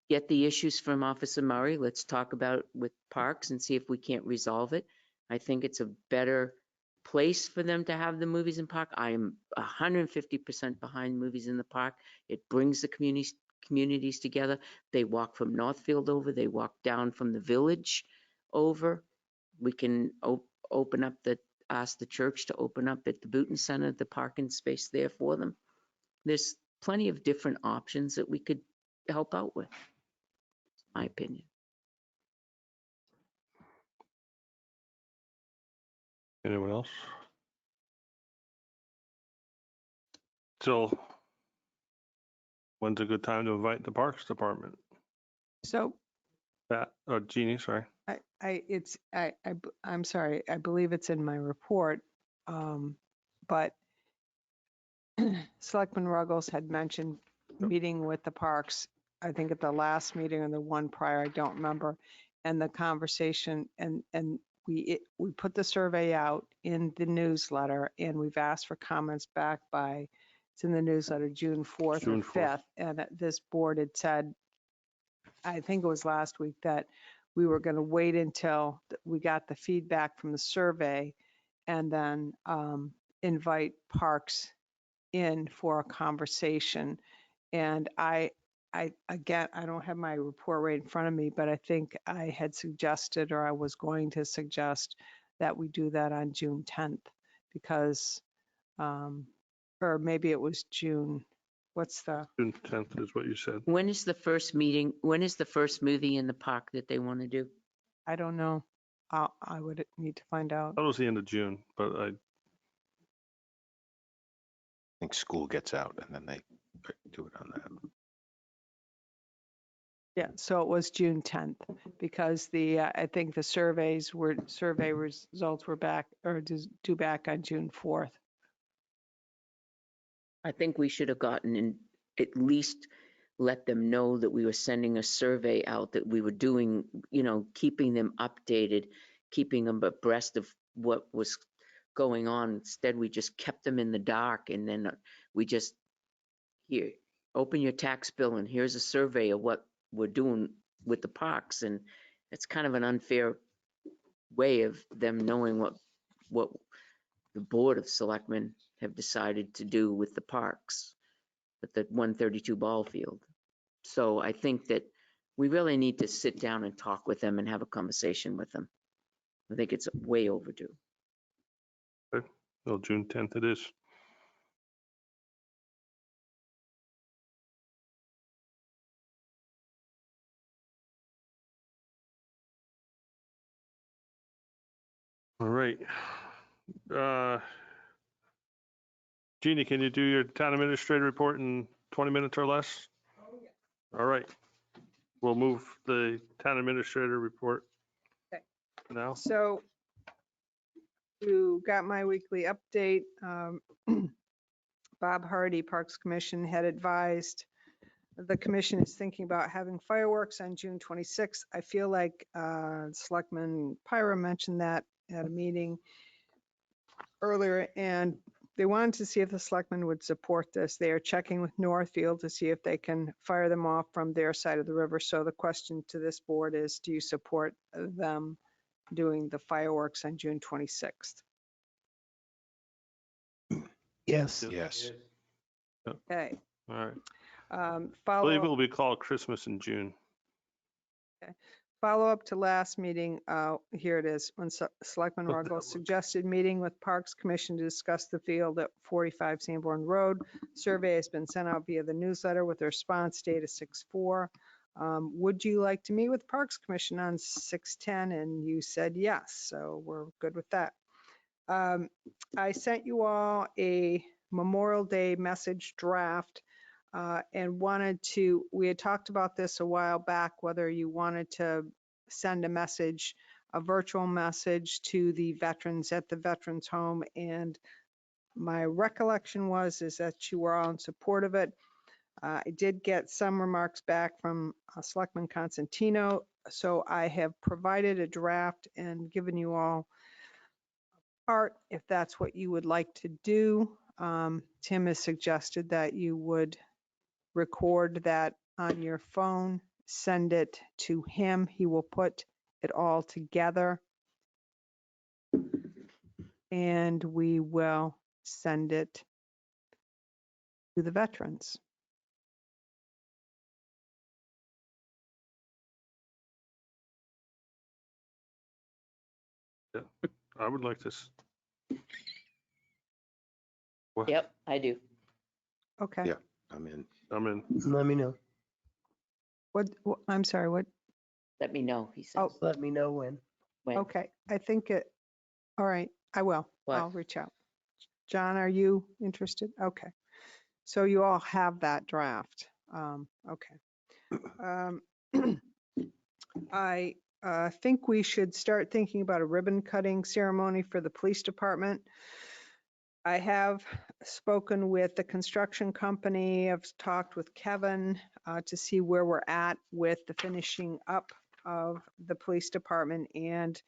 Speaker 3: get the issues from Officer Murray. Let's talk about it with Parks and see if we can't resolve it. I think it's a better place for them to have the movies in park. I am 150% behind movies in the park. It brings the communities together. They walk from Northfield over, they walk down from the village over. We can open up ask the church to open up at the Booton Center, the parking space there for them. There's plenty of different options that we could help out with, my opinion.
Speaker 2: Anyone else? So when's a good time to invite the Parks Department?
Speaker 8: So
Speaker 2: Pat, or Jeannie, sorry.
Speaker 8: I'm sorry, I believe it's in my report. But Selectman Ruggles had mentioned meeting with the parks, I think at the last meeting or the one prior, I don't remember. And the conversation, and we put the survey out in the newsletter, and we've asked for comments back by, it's in the newsletter, June 4th
Speaker 2: June
Speaker 8: or
Speaker 2: 4th.
Speaker 8: 5th. And this board had said, I think it was last week, that we were going to wait until we got the feedback from the survey and then invite parks in for a conversation. And again, I don't have my report right in front of me, but I think I had suggested, or I was going to suggest, that we do that on June 10th because, or maybe it was June,
Speaker 2: June 10th is what you said.
Speaker 3: When is the first meeting? When is the first movie in the park that they want to do?
Speaker 8: I don't know. I would need to find out.
Speaker 2: That was the end of June, but I
Speaker 4: think school gets out and then they do it on that.
Speaker 8: Yeah, so it was June 10th because I think the survey results were back or due back on June 4th.
Speaker 3: I think we should have gotten in, at least let them know that we were sending a survey out, that we were doing, keeping them updated, keeping them abreast of what was going on. Instead, we just kept them in the dark, and then we just, here, open your tax bill and here's a survey of what we're doing with the parks. And it's kind of an unfair way of them knowing what the Board of Selectmen have decided to do with the parks, with the 132 ball field. So I think that we really need to sit down and talk with them and have a conversation with them. I think it's way overdue.
Speaker 2: well, June 10th it is. All right. Jeannie, can you do your town administrator report in 20 minutes or less?
Speaker 8: Oh, yeah.
Speaker 2: All right. We'll move the town administrator report
Speaker 8: Okay.
Speaker 2: now.
Speaker 8: So you got my weekly update. Bob Hardy, Parks Commission, had advised the commission is thinking about having fireworks on June 26th. I feel like Selectman Pyra mentioned that at a meeting earlier, and they wanted to see if the selectmen would support this. They are checking with Northfield to see if they can fire them off from their side of the river. So the question to this board is, do you support them doing the fireworks on June 26th?
Speaker 5: Yes.
Speaker 4: Yes.
Speaker 8: Okay.
Speaker 2: All right. I believe it will be called Christmas in June.
Speaker 8: Follow up to last meeting, here it is, when Selectman Ruggle suggested meeting with Parks Commission to discuss the field at 45 Sanborn Road. Survey has been sent out via the newsletter with a response date of 6/4. Would you like to meet with Parks Commission on 6/10? And you said yes, so we're good with that. I sent you all a Memorial Day message draft and we had talked about this a while back, whether you wanted to send a message, a virtual message to the veterans at the Veterans Home. And my recollection is that you were all in support of it. I did get some remarks back from Selectman Constantino, so I have provided a draft and given you all part if that's what you would like to do. Tim has suggested that you would record that on your phone, send it to him. He will put it all together. And we will send it to the veterans.
Speaker 2: I would like this. What?
Speaker 3: Yep, I do.
Speaker 8: Okay.
Speaker 4: Yeah. I'm in.
Speaker 2: I'm in.
Speaker 5: Let me know.
Speaker 8: I'm sorry, what?
Speaker 3: Let me know, he says.
Speaker 8: Oh.
Speaker 5: Let me know when.
Speaker 3: When?
Speaker 8: Okay, I think all right, I will.
Speaker 3: What?
Speaker 8: I'll reach out. John, are you interested? Okay. So you all have that draft. Okay. I think we should start thinking about a ribbon cutting ceremony for the police department. I have spoken with the construction company. I've talked with Kevin to see where we're at with the finishing up of the police department. And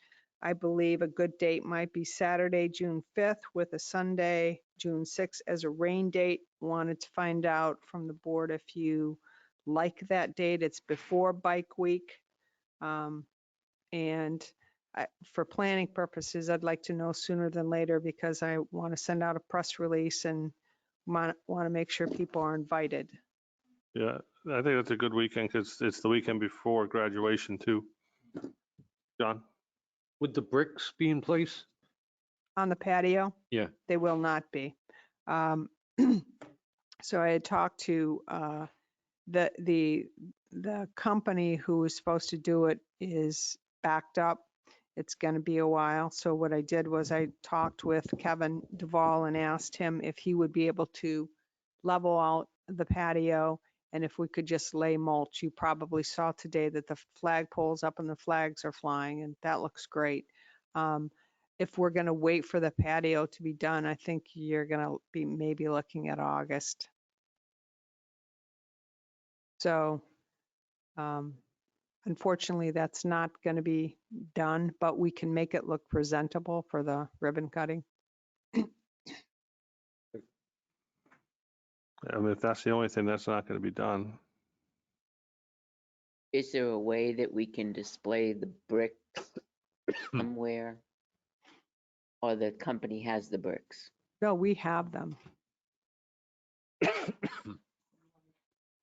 Speaker 8: I believe a good date might be Saturday, June 5th with a Sunday, June 6th as a rain date. Wanted to find out from the board if you like that date. It's before bike week. For planning purposes, I'd like to know sooner than later because I want to send out a press release and want to make sure people are invited.
Speaker 2: Yeah, I think that's a good weekend because it's the weekend before graduation too. John?
Speaker 7: Would the bricks be in place?
Speaker 8: On the patio?
Speaker 7: Yeah.
Speaker 8: They will not be. So I had talked to the company who was supposed to do it is backed up. It's going to be a while. So what I did was I talked with Kevin Duvall and asked him if he would be able to level out the patio and if we could just lay mulch. You probably saw today that the flagpole's up and the flags are flying, and that looks great. If we're going to wait for the patio to be done, I think you're going to be maybe looking at August. So unfortunately, that's not going to be done, but we can make it look presentable for the ribbon cutting.
Speaker 2: I mean, if that's the only thing, that's not going to be done.
Speaker 3: Is there a way that we can display the bricks somewhere? Or the company has the bricks?
Speaker 8: No, we have them.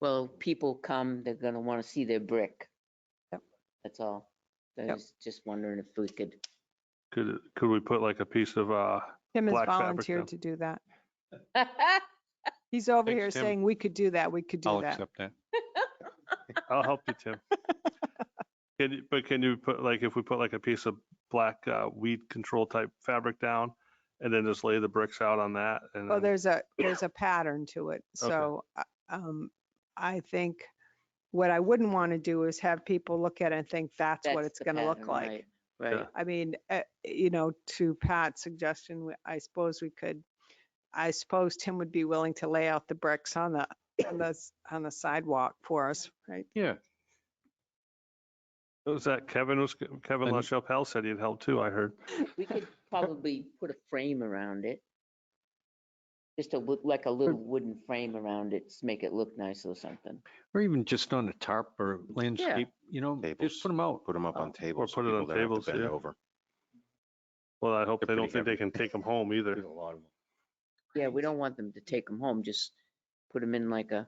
Speaker 3: Well, people come, they're gonna wanna see their brick.
Speaker 8: Yep.
Speaker 3: That's all. I
Speaker 8: Yep.
Speaker 3: was just wondering if we could.
Speaker 2: Could we put like a piece of
Speaker 8: Tim has
Speaker 2: black fabric
Speaker 8: volunteered
Speaker 2: down?
Speaker 8: to do that. He's over
Speaker 7: Thanks,
Speaker 8: here
Speaker 7: Tim.
Speaker 8: saying we could do that. We could do
Speaker 7: I'll
Speaker 8: that.
Speaker 7: accept that.
Speaker 2: I'll help you, Tim. Can you put like, if we put like a piece of black weed control type fabric down and then just lay the bricks out on that? And
Speaker 8: Oh,
Speaker 2: then-
Speaker 8: there's a pattern to it. So I think what I wouldn't want to do is have people look at it and think that's what it's
Speaker 3: the
Speaker 8: going to look
Speaker 3: pattern,
Speaker 8: like.
Speaker 3: Right, right.
Speaker 8: I mean, to Pat's suggestion, I suppose Tim would be willing to lay out the bricks on the sidewalk for us, right?
Speaker 7: Yeah.
Speaker 2: Was that Kevin
Speaker 7: And-
Speaker 2: LaChapelle said he'd help too, I heard.
Speaker 3: We could probably put a frame around it. Just like a little wooden frame around it to make it look nice or something.
Speaker 7: Or even just on a tarp or landscape,
Speaker 4: Tables.
Speaker 7: just put them out.
Speaker 4: Put them up on tables. so
Speaker 2: put it on
Speaker 4: people don't have to
Speaker 2: tables,
Speaker 4: bend
Speaker 2: yeah.
Speaker 4: over.
Speaker 2: Well, I hope
Speaker 4: They're
Speaker 2: they don't
Speaker 4: pretty
Speaker 2: think they
Speaker 4: heavy.
Speaker 2: can take them home either.
Speaker 4: There's a lot of them.
Speaker 3: Yeah, we don't want them to take them home, just put them in like a,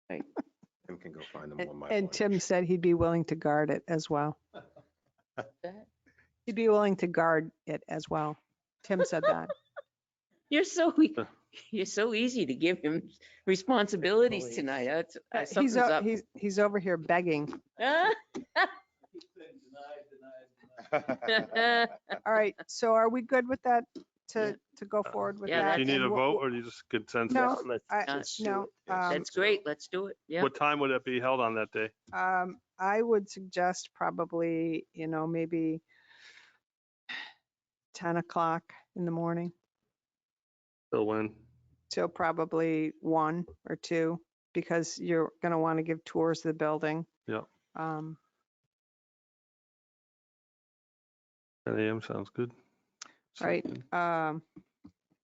Speaker 3: right.
Speaker 4: Tim can go find them
Speaker 8: And-
Speaker 4: on my
Speaker 8: And
Speaker 4: lunch.
Speaker 8: Tim said he'd be willing to guard it as well. He'd be willing to guard it as well. Tim said that.
Speaker 3: You're so, you're so easy to give him responsibilities
Speaker 5: Police.
Speaker 3: tonight. That's,
Speaker 8: He's,
Speaker 3: something's up.
Speaker 8: he's over here begging.
Speaker 3: Ah.
Speaker 8: All right, so are we good with that
Speaker 3: Yeah.
Speaker 8: to go forward with
Speaker 3: Yeah,
Speaker 8: that?
Speaker 2: Do you need
Speaker 8: And
Speaker 2: a
Speaker 8: we'll-
Speaker 2: vote or do you just consensus?
Speaker 8: No,
Speaker 5: Let's
Speaker 8: I-
Speaker 5: just do
Speaker 8: no,
Speaker 5: it.
Speaker 4: Yes.
Speaker 3: That's great. Let's do it. Yeah.
Speaker 2: What time would it be held on that day?
Speaker 8: I would suggest probably, maybe 10 o'clock in the morning.
Speaker 2: Till when?
Speaker 8: So probably 1 or 2, because you're going to want to give tours of the building.
Speaker 2: Yeah.
Speaker 8: 'Cause
Speaker 2: 10 a.m. sounds good.
Speaker 8: Right.
Speaker 3: That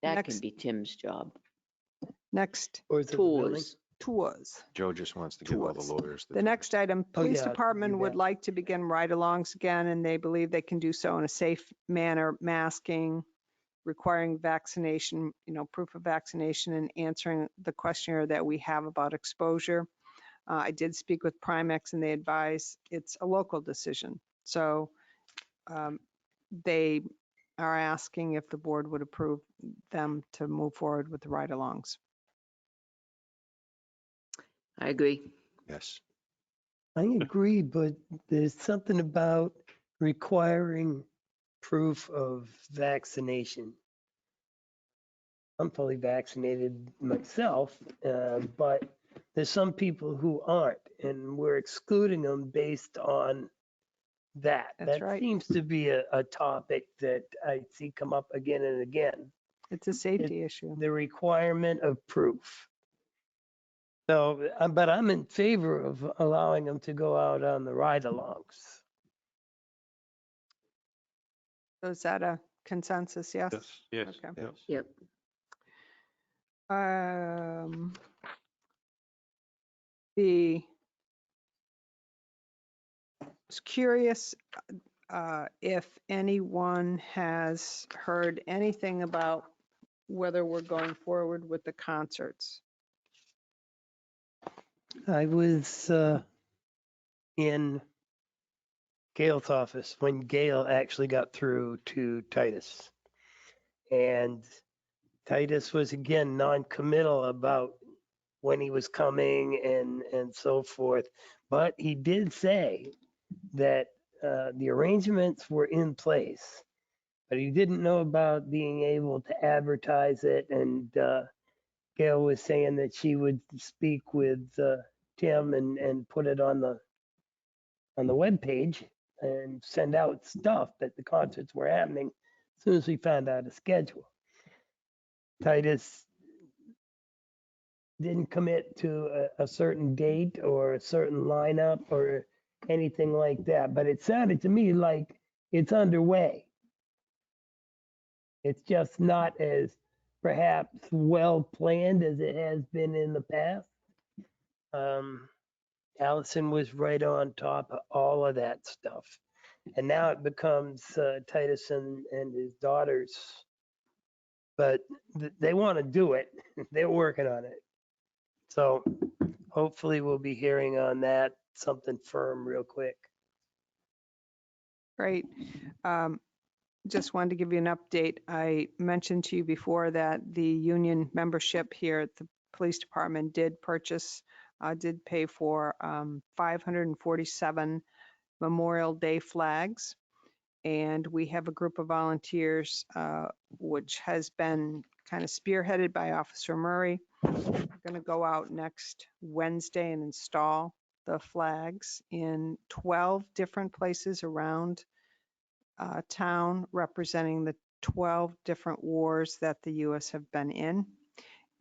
Speaker 3: can
Speaker 8: Next.
Speaker 3: be Tim's job.
Speaker 8: Next,
Speaker 5: Or is it the building?
Speaker 8: tours.
Speaker 4: Joe just wants to give all the
Speaker 8: Tours.
Speaker 4: lawyers.
Speaker 8: The next item,
Speaker 5: Oh,
Speaker 8: police
Speaker 5: yeah, I can
Speaker 8: department
Speaker 5: do
Speaker 8: would
Speaker 5: that.
Speaker 8: like to begin ride-alongs again, and they believe they can do so in a safe manner, masking, requiring vaccination, proof of vaccination, and answering the questionnaire that we have about exposure. I did speak with Primex, and they advise it's a local decision. So they are asking if the board would approve them to move forward with the ride-alongs.
Speaker 3: I agree.
Speaker 4: Yes.
Speaker 5: I agree, but there's something about requiring proof of vaccination. I'm fully vaccinated myself, but there's some people who aren't, and we're excluding them based on that.
Speaker 8: That's
Speaker 5: That
Speaker 8: right.
Speaker 5: seems to be a topic that I see come up again and again,
Speaker 8: It's a safety issue.
Speaker 5: the requirement of proof. So, but I'm in favor of allowing them to go out on the ride-alongs.
Speaker 8: So is that a consensus, yes?
Speaker 2: Yes.
Speaker 7: Yes.
Speaker 8: Okay.
Speaker 2: Yes.
Speaker 3: Yep.
Speaker 8: The, was curious if anyone has heard anything about whether we're going forward with the concerts.
Speaker 5: I was in Gail's office when Gail actually got through to Titus. And Titus was again non-committal about when he was coming and so forth. But he did say that the arrangements were in place, but he didn't know about being able to advertise it. And Gail was saying that she would speak with Tim and put it on the webpage and send out stuff that the concerts were happening as soon as we found out a schedule. Titus didn't commit to a certain date or a certain lineup or anything like that, but it sounded to me like it's underway. It's just not as perhaps well planned as it has been in the past. Allison was right on top of all of that stuff. And now it becomes Titus and his daughters. But they want to do it. They're working on it. So hopefully we'll be hearing on that something firm real quick.
Speaker 8: Great. Just wanted to give you an update. I mentioned to you before that the union membership here at the police department did pay for 547 Memorial Day flags. And we have a group of volunteers, which has been kind of spearheaded by Officer Murray. We're going to go out next Wednesday and install the flags in 12 different places around town, representing the 12 different wars that the U.S. have been in.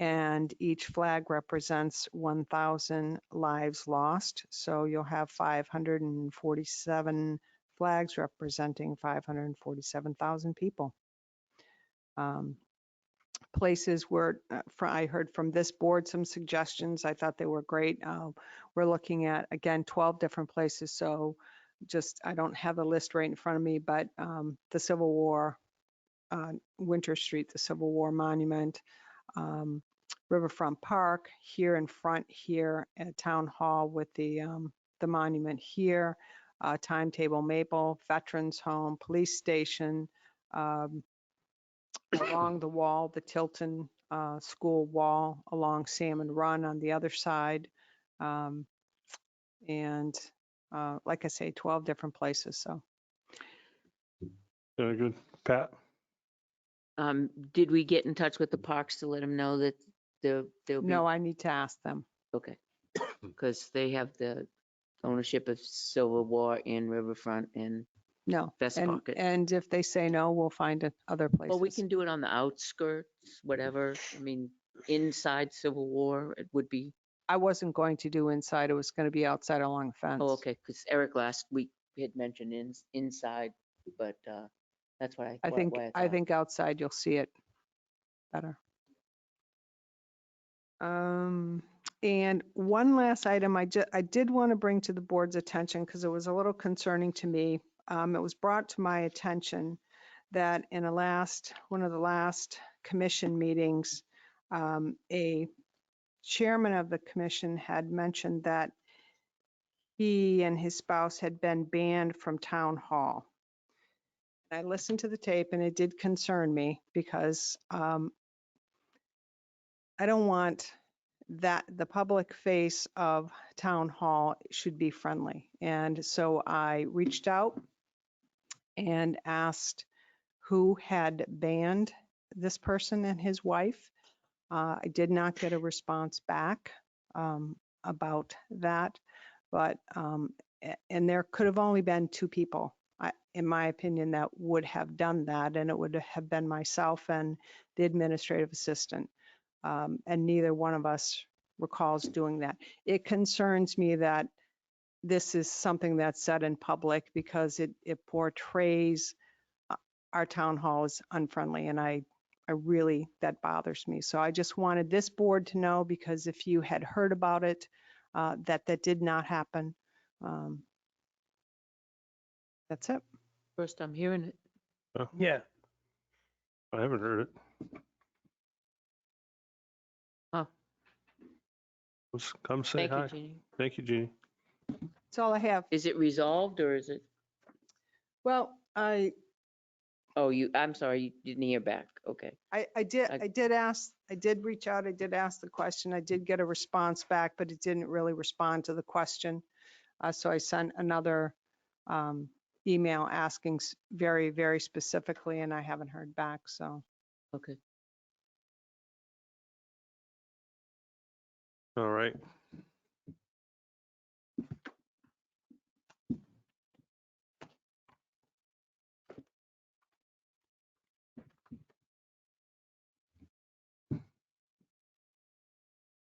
Speaker 8: And each flag represents 1,000 lives lost. So you'll have 547 flags representing 547,000 people. Places where I heard from this board some suggestions. I thought they were great. We're looking at, again, 12 different places. So I don't have the list right in front of me, but the Civil War, Winter Street, the Civil War Monument, Riverfront Park, here in front here at Town Hall with the monument here, Timetable Maple, Veterans Home, Police Station, along the wall, the Tilton school wall, along Salmon Run on the other side. And like I say, 12 different places, so.
Speaker 2: Very good. Pat?
Speaker 3: Did we get in touch with the parks to let them know that they'll be?
Speaker 8: No, I need to ask them.
Speaker 3: Okay. Because they have the ownership of Silver War and Riverfront and,
Speaker 8: No.
Speaker 3: Best
Speaker 8: And,
Speaker 3: Pocket.
Speaker 8: and if they say no, we'll find other places.
Speaker 3: well, we can do it on the outskirts, whatever. I mean, inside Civil War, it would be,
Speaker 8: I wasn't going to do inside. It was going to be outside along the fence.
Speaker 3: oh, okay, because Eric last week had mentioned inside, but that's what
Speaker 8: I think,
Speaker 3: why
Speaker 8: I
Speaker 3: thought.
Speaker 8: think outside you'll see it better. And one last item I did want to bring to the board's attention because it was a little concerning to me. It was brought to my attention that in one of the last commission meetings, a chairman of the commission had mentioned that he and his spouse had been banned from town hall. I listened to the tape and it did concern me because I don't want that the public face of town hall should be friendly. And so I reached out and asked who had banned this person and his wife. I did not get a response back about that, but and there could have only been two people, in my opinion, that would have done that, and it would have been myself and the administrative assistant, and neither one of us recalls doing that. It concerns me that this is something that's said in public because it portrays our town hall as unfriendly, and I really, that bothers me. So I just wanted this board to know, because if you had heard about it, that did not happen. That's it.
Speaker 3: First I'm hearing it.
Speaker 5: Yeah.
Speaker 2: I haven't heard it.
Speaker 3: Oh,
Speaker 2: Let's come say
Speaker 3: thank you,
Speaker 2: hi.
Speaker 3: Jeannie.
Speaker 2: Thank you, Jeannie.
Speaker 8: That's all I have.
Speaker 3: Is it resolved or is it,
Speaker 8: Well,
Speaker 3: oh, I'm sorry, you didn't hear back. Okay.
Speaker 8: I did reach out, I did ask the question, I did get a response back, but it didn't really respond to the question. So I sent another email asking very, very specifically, and I haven't heard back, so.
Speaker 3: Okay.
Speaker 2: All right.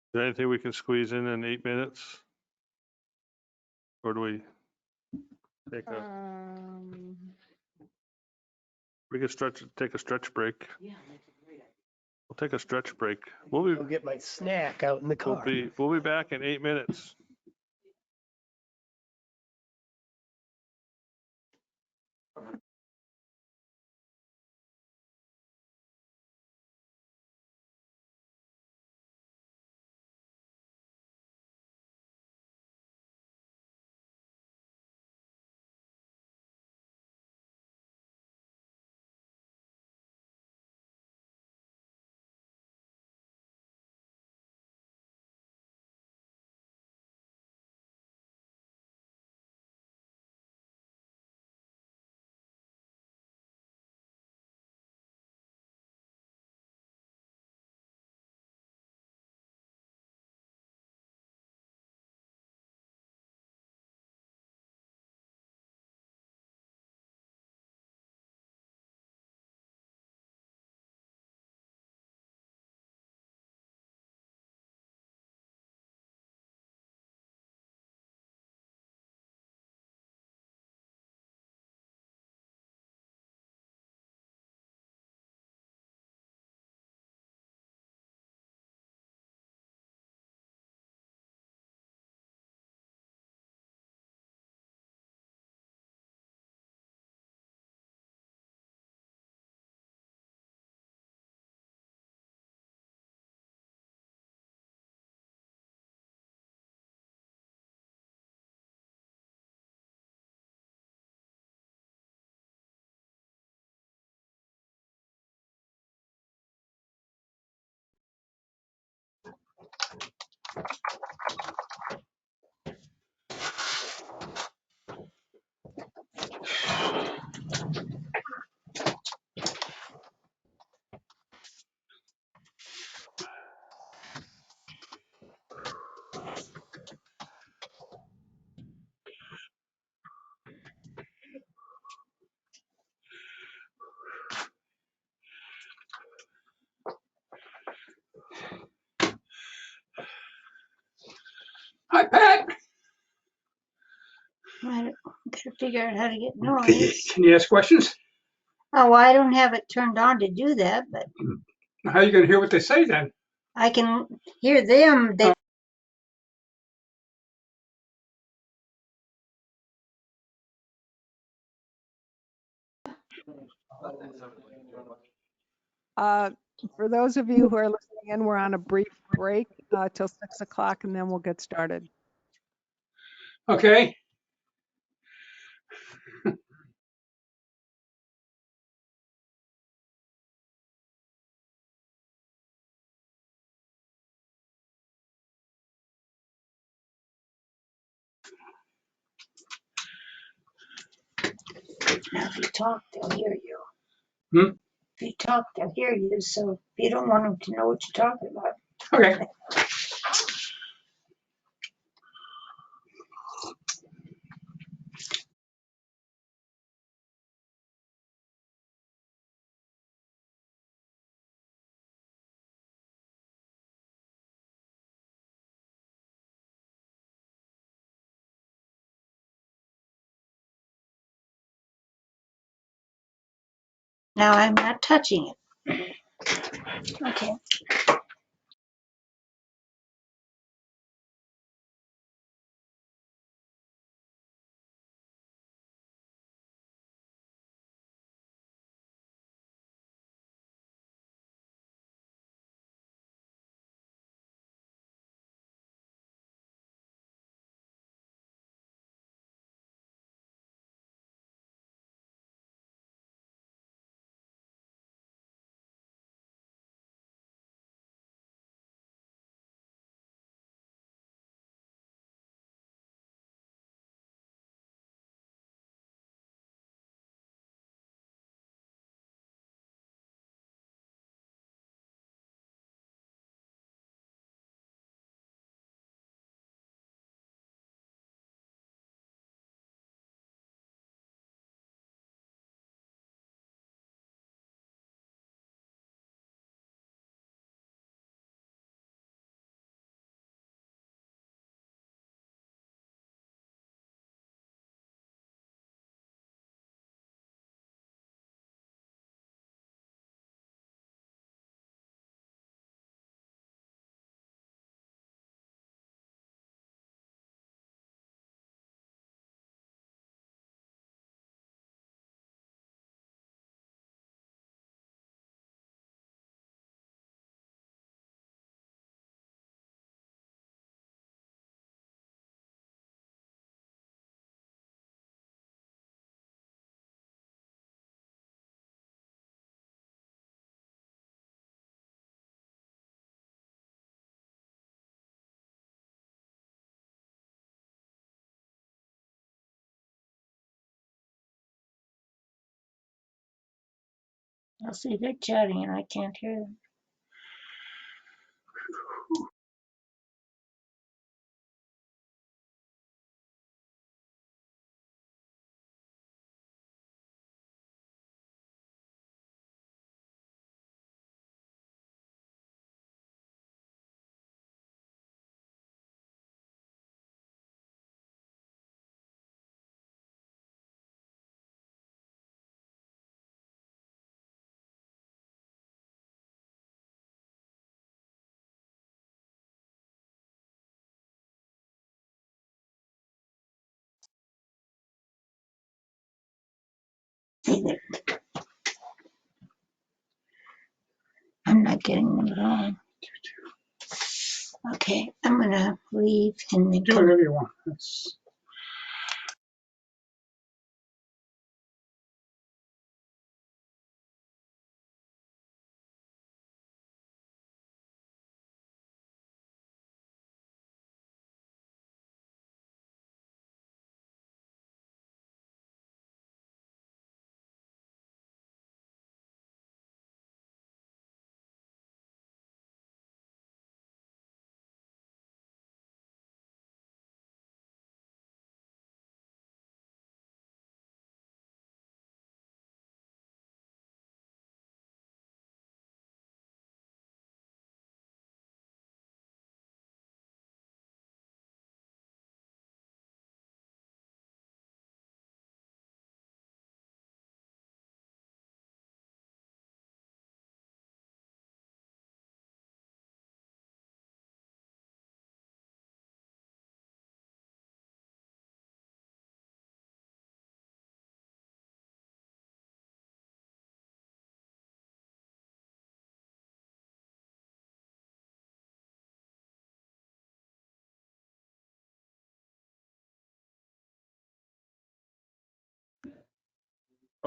Speaker 2: Is there anything we can squeeze in 8 minutes? Or do we take we can take a stretch break?
Speaker 3: Yeah.
Speaker 2: We'll take a stretch break. We'll
Speaker 5: Go get my snack out in the car.
Speaker 2: be back in 8 minutes.
Speaker 9: Hi, Pat.
Speaker 10: I gotta figure out how to get noise.
Speaker 9: Can you ask questions?
Speaker 10: Oh, I don't have it turned on to do that, but
Speaker 9: How are you going to hear what they say then?
Speaker 10: I can hear them. They
Speaker 8: For those of you who are listening in, we're on a brief break till 6 o'clock and then we'll get started.
Speaker 9: Okay.
Speaker 10: Now, if you talk, they'll hear you.
Speaker 9: Hmm?
Speaker 10: If you talk, they'll hear you. So if you don't want them to know what you're talking about.
Speaker 9: Okay.
Speaker 10: Now I'm not touching it. Okay. I'll see they're chatting and I can't hear them. See, I'm not getting them at all. Okay, I'm gonna leave and then
Speaker 9: Do
Speaker 10: come.
Speaker 9: whatever you want. That's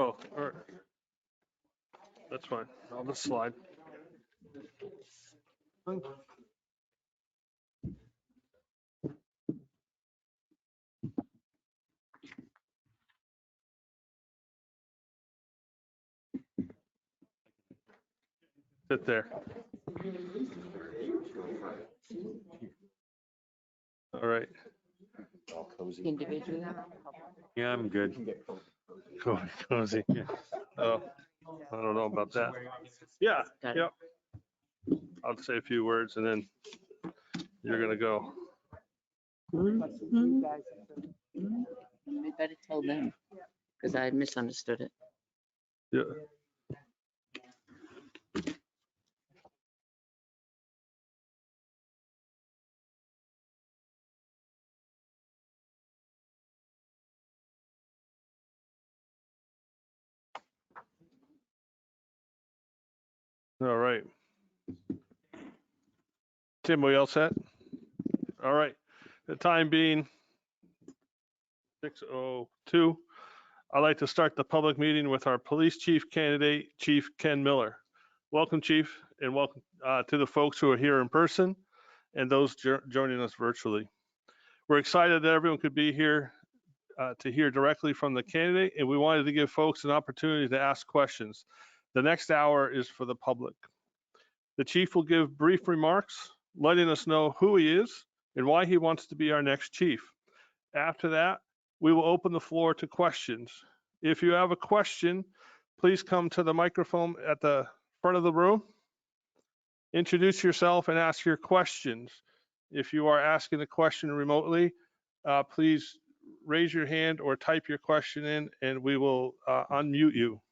Speaker 2: Oh, all right. That's fine. I'll just slide. Sit there. All right.
Speaker 4: All cozy.
Speaker 3: Individually.
Speaker 7: Yeah, I'm good.
Speaker 2: Cozy. Oh, I don't know about that. Yeah,
Speaker 3: Got it.
Speaker 2: yep. I'll say a few words and then you're gonna go.
Speaker 3: I better tell them, because I misunderstood it.
Speaker 2: Yeah. All right. Tim, we all set? All right. The time being 6:02. I'd like to start the public meeting with our police chief candidate, Chief Ken Miller. Welcome, Chief, and welcome to the folks who are here in person and those joining us virtually. We're excited that everyone could be here to hear directly from the candidate, and we wanted to give folks an opportunity to ask questions. The next hour is for the public. The chief will give brief remarks, letting us know who he is and why he wants to be our next chief. After that, we will open the floor to questions. If you have a question, please come to the microphone at the front of the room. Introduce yourself and ask your questions. If you are asking a question remotely, please raise your hand or type your question in and we will unmute you.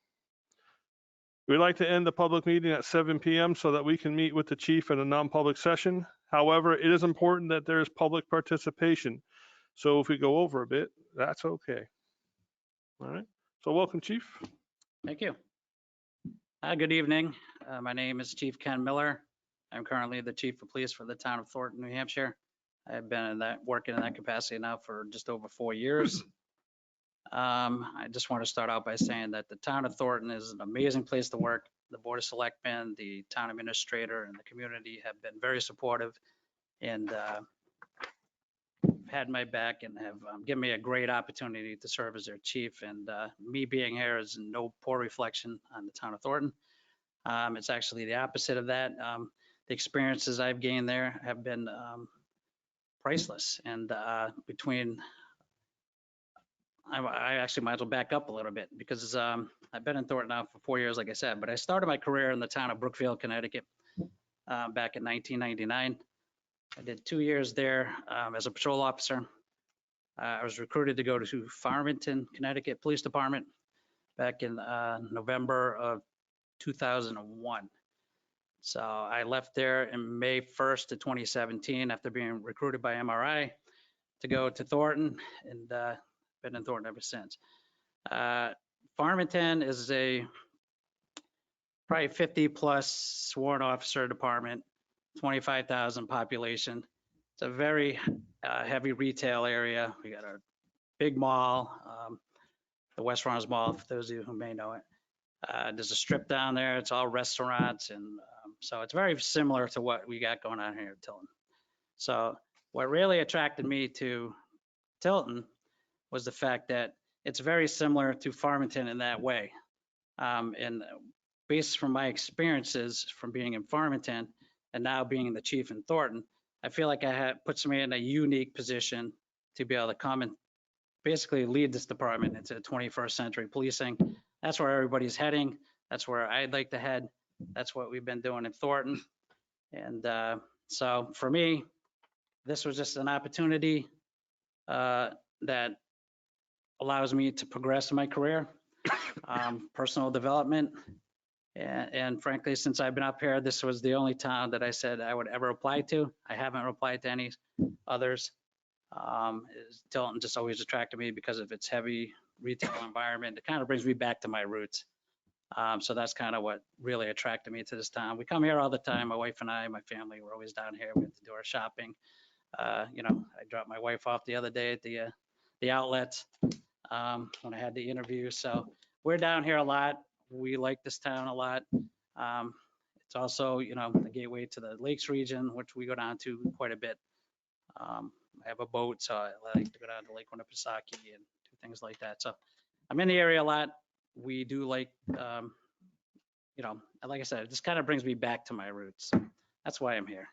Speaker 2: We'd like to end the public meeting at 7 p.m. so that we can meet with the chief in a non-public session. However, it is important that there is public participation. So if we go over a bit, that's okay. All right. So welcome, Chief.
Speaker 11: Thank you. Good evening. My name is Chief Ken Miller. I'm currently the Chief of Police for the town of Thornton, New Hampshire. I've been working in that capacity now for just over 4 years. I just want to start out by saying that the town of Thornton is an amazing place to work. The Board of Selectmen, the town administrator, and the community have been very supportive and had my back and have given me a great opportunity to serve as their chief. And me being here is no poor reflection on the town of Thornton. It's actually the opposite of that. The experiences I've gained there have been priceless. And I actually might as well back up a little bit because I've been in Thornton now for 4 years, like I said, but I started my career in the town of Brookfield, Connecticut, back in 1999. I did 2 years there as a patrol officer. I was recruited to go to Farmington, Connecticut Police Department back in November of 2001. So I left there in May 1st of 2017 after being recruited by MRI to go to Thornton, and been in Thornton ever since. Farmington is a probably 50 plus sworn officer department, 25,000 population. It's a very heavy retail area. We got a big mall, the West Runners Mall, for those of you who may know it. There's a strip down there. It's all restaurants. And so it's very similar to what we got going on here at Tilton. So what really attracted me to Tilton was the fact that it's very similar to Farmington in that way. And based from my experiences from being in Farmington and now being the chief in Thornton, I feel like puts me in a unique position to be able to come and basically lead this department into 21st century policing. That's where everybody's heading. That's where I'd like to head. That's what we've been doing in Thornton. And so for me, this was just an opportunity that allows me to progress in my career, personal development. And frankly, since I've been up here, this was the only town that I said I would ever apply to. I haven't applied to any others. Tilton just always attracted me because of its heavy retail environment. It kind of brings me back to my roots. So that's kind of what really attracted me to this town. We come here all the time. My wife and I, my family, we're always down here. We have to do our shopping. You know, I dropped my wife off the other day at the outlet when I had the interview. So we're down here a lot. We like this town a lot. It's also, you know, the gateway to the Lakes region, which we go down to quite a bit. I have a boat, so I like to go down to Lake Winnipesaukee and do things like that. So I'm in the area a lot. We do like, you know, like I said, it just kind of brings me back to my roots. That's why I'm here.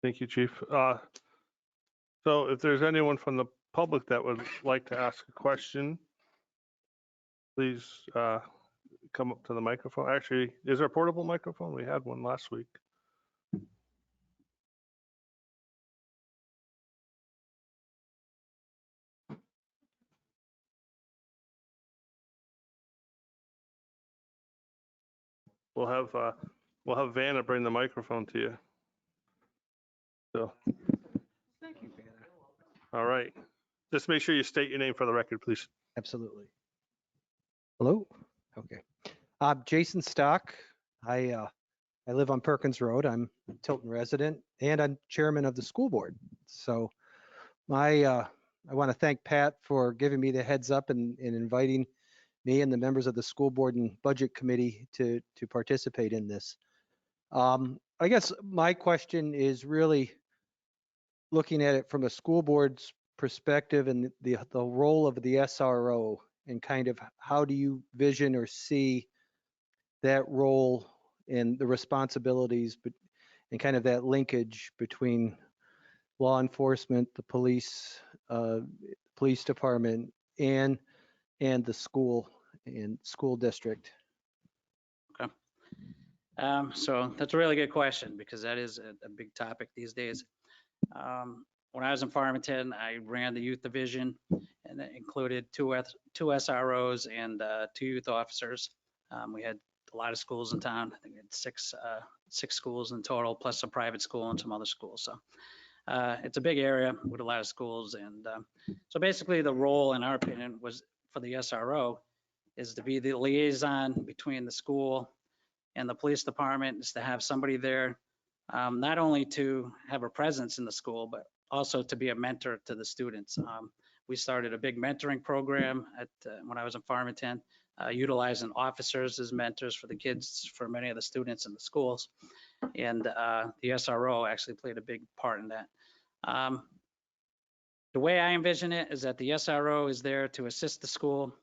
Speaker 2: Thank you, Chief. So if there's anyone from the public that would like to ask a question, please come up to the microphone. Actually, is there a portable microphone? We had one last week. We'll have Vanna bring the microphone to you. So,
Speaker 12: Thank you, Vanna.
Speaker 2: all right. Just make sure you state your name for the record, please.
Speaker 12: Absolutely. Hello? Okay. Jason Stock. I live on Perkins Road. I'm a Tilton resident and I'm chairman of the school board. So I want to thank Pat for giving me the heads up and inviting me and the members of the school board and budget committee to participate in this. I guess my question is really looking at it from a school board's perspective and the role of the SRO and kind of how do you vision or see that role and the responsibilities and kind of that linkage between law enforcement, the police department, and the school and school district?
Speaker 11: Okay. So that's a really good question because that is a big topic these days. When I was in Farmington, I ran the youth division and that included two SROs and 2 youth officers. We had a lot of schools in town. I think we had six schools in total, plus a private school and some other schools. So it's a big area with a lot of schools. And so basically the role, in our opinion, was for the SRO is to be the liaison between the school and the police department, is to have somebody there, not only to have a presence in the school, but also to be a mentor to the students. We started a big mentoring program when I was in Farmington, utilizing officers as mentors for the kids, for many of the students in the schools. And the SRO actually played a big part in that. The way I envision it is that the SRO is there to assist the school.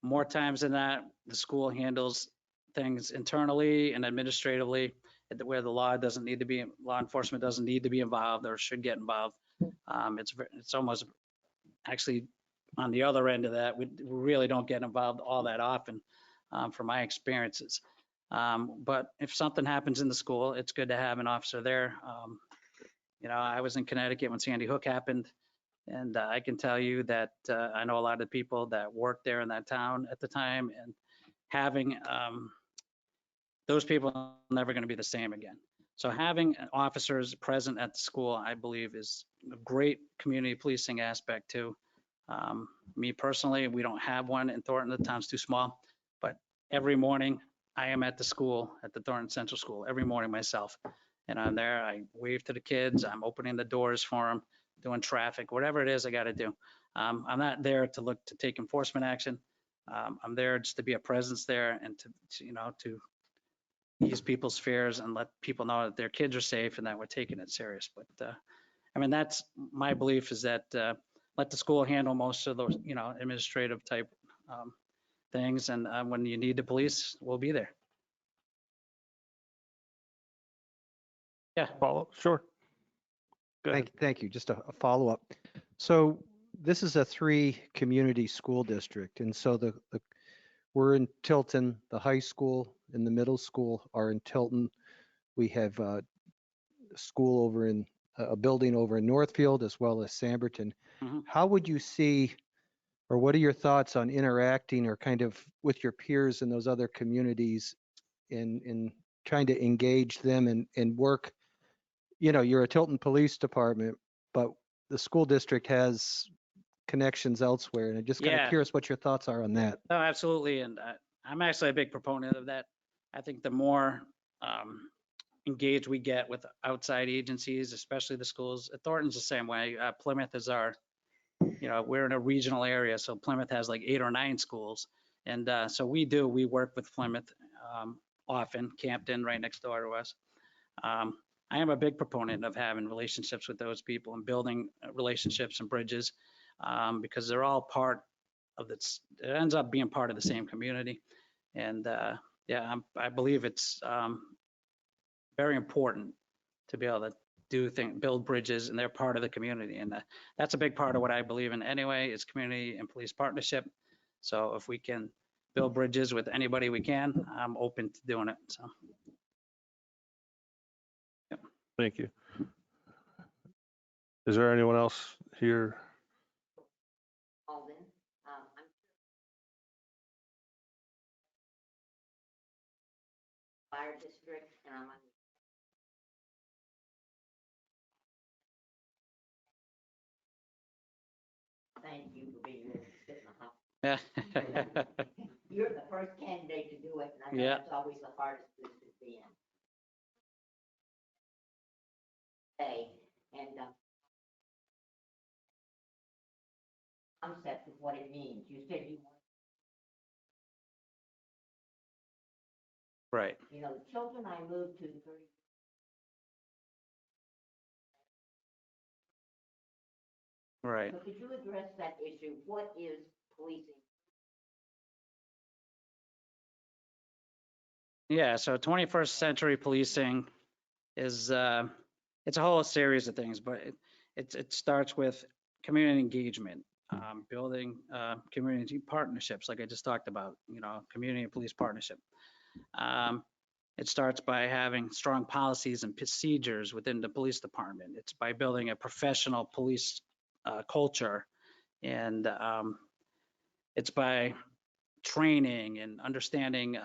Speaker 11: More times than that, the school handles things internally and administratively where the law enforcement doesn't need to be involved or should get involved. It's almost actually on the other end of that. We really don't get involved all that often from my experiences. But if something happens in the school, it's good to have an officer there. You know, I was in Connecticut when Sandy Hook happened. And I can tell you that I know a lot of the people that worked there in that town at the time, and having those people are never going to be the same again. So having officers present at the school, I believe, is a great community policing aspect too. Me personally, we don't have one in Thornton. The town's too small. But every morning I am at the school, at the Thornton Central School, every morning myself. And I'm there, I wave to the kids, I'm opening the doors for them, doing traffic, whatever it is I got to do. I'm not there to look to take enforcement action. I'm there just to be a presence there and to ease people's fears and let people know that their kids are safe and that we're taking it serious. But I mean, that's my belief, is that let the school handle most of those, administrative type things. And when you need the police, we'll be there. Yeah.
Speaker 2: Follow, sure. Go ahead.
Speaker 12: Thank you. Just a follow-up. So this is a 3 community school district. And so we're in Tilton, the high school and the middle school are in Tilton. We have a building over in Northfield as well as Samberton.
Speaker 11: Mm-hmm.
Speaker 12: How would you see, or what are your thoughts on interacting or kind of with your peers in those other communities in trying to engage them and work? You're a Tilton Police Department, but the school district has connections elsewhere. And I'm just kind of curious what your thoughts are on that.
Speaker 11: No, absolutely. And I'm actually a big proponent of that. I think the more, engaged we get with outside agencies, especially the schools. Thornton's the same way. Plymouth is our, we're in a regional area, so Plymouth has like 8 or 9 schools. And so we work with Plymouth often, Campton right next door to us. I am a big proponent of having relationships with those people and building relationships and bridges because they're all part of this. It ends up being part of the same community. And I believe it's very important to be able to build bridges, and they're part of the community. And that's a big part of what I believe in anyway, is community and police partnership. So if we can build bridges with anybody we can, I'm open to doing it. So.
Speaker 2: Thank you. Is there anyone else here?
Speaker 3: Alden, I'm fire district, and I'm on. Thank you for being willing to sit in the house. You're the first candidate to do it, and I know it's always the hardest district to be in. And concept of what it means. You said you want.
Speaker 11: Right.
Speaker 3: The children I moved to 30.
Speaker 11: Right.
Speaker 3: So could you address that issue? What is policing?
Speaker 11: Yeah, so 21st century policing is, it's a whole series of things, but it starts with community engagement, building community partnerships, like I just talked about, community and police partnership. It starts by having strong policies and procedures within the police department. It's by building a professional police culture, and it's by training and understanding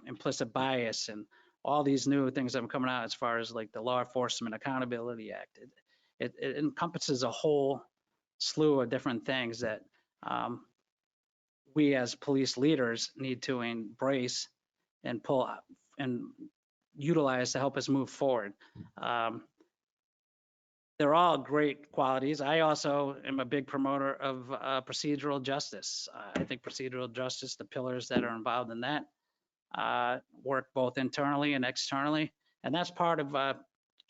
Speaker 11: implicit bias and all these new things that are coming out as far as like the Law Enforcement Accountability Act. It encompasses a whole slew of different things that we as police leaders need to embrace and pull up and utilize to help us move forward. They're all great qualities. I also am a big promoter of procedural justice. I think procedural justice, the pillars that are involved in that, work both internally and externally. And that's part of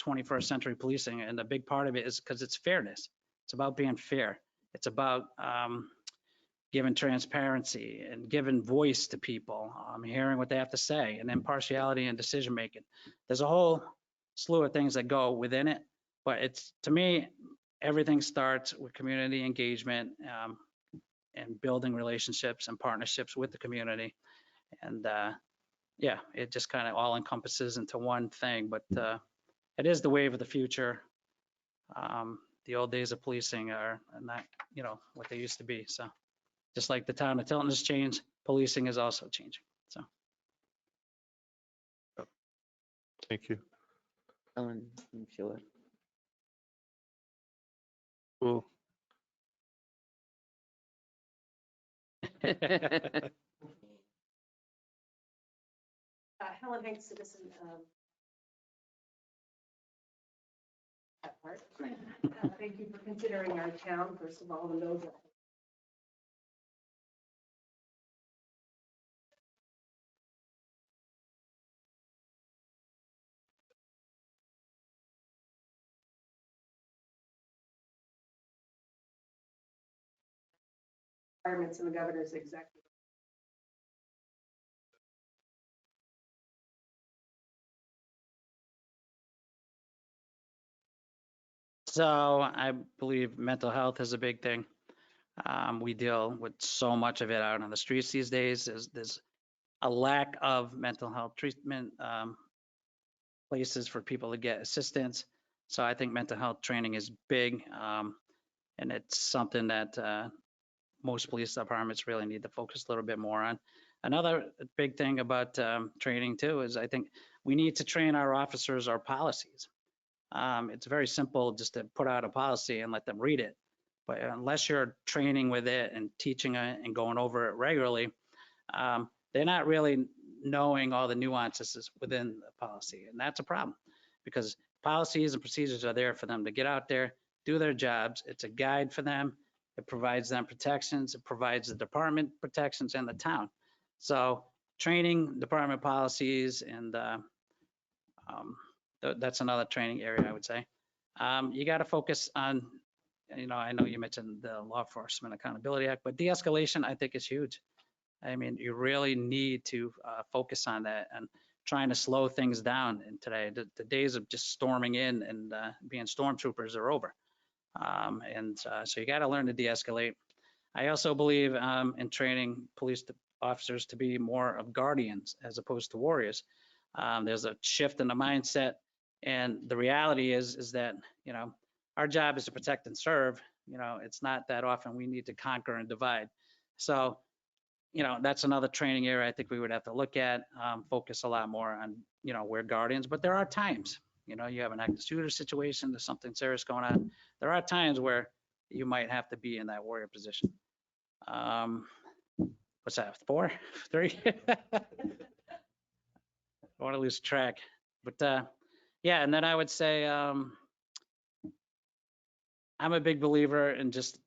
Speaker 11: 21st century policing. And a big part of it is because it's fairness. It's about being fair. It's about giving transparency and giving voice to people, hearing what they have to say, and impartiality and decision making. There's a whole slew of things that go within it. But it's, to me, everything starts with community engagement and building relationships and partnerships with the community. And it just kind of all encompasses into one thing. But it is the wave of the future. The old days of policing are not, what they used to be. So just like the town of Tilton has changed, policing is also changing. So.
Speaker 2: Thank you.
Speaker 3: I'm sure.
Speaker 2: Cool.
Speaker 13: Helen Hanks, citizen. That part. Thank you for considering our town, first of all, and those that requirements in the governor's executive.
Speaker 11: So I believe mental health is a big thing. We deal with so much of it out on the streets these days. There's a lack of mental health treatment places for people to get assistance. So I think mental health training is big, and it's something that most police departments really need to focus a little bit more on. Another big thing about training too is I think we need to train our officers our policies. It's very simple just to put out a policy and let them read it. But unless you're training with it and teaching it and going over it regularly, they're not really knowing all the nuances within the policy. And that's a problem. because policies and procedures are there for them to get out there, do their jobs. It's a guide for them. It provides them protections. It provides the department protections and the town. So training, department policies, and that's another training area, I would say. You got to focus on, I know you mentioned the Law Enforcement Accountability Act, but de-escalation, I think, is huge. I mean, you really need to focus on that and trying to slow things down. And today, the days of just storming in and being stormtroopers are over. So you got to learn to de-escalate. I also believe in training police officers to be more of guardians as opposed to warriors. There's a shift in the mindset, and the reality is that our job is to protect and serve. It's not that often we need to conquer and divide. So that's another training area I think we would have to look at, focus a lot more on, we're guardians, but there are times, you have an active shooter situation, there's something serious going on. There are times where you might have to be in that warrior position. What's that, 4, 3? I want to lose track, but yeah, and then I would say I'm a big believer in just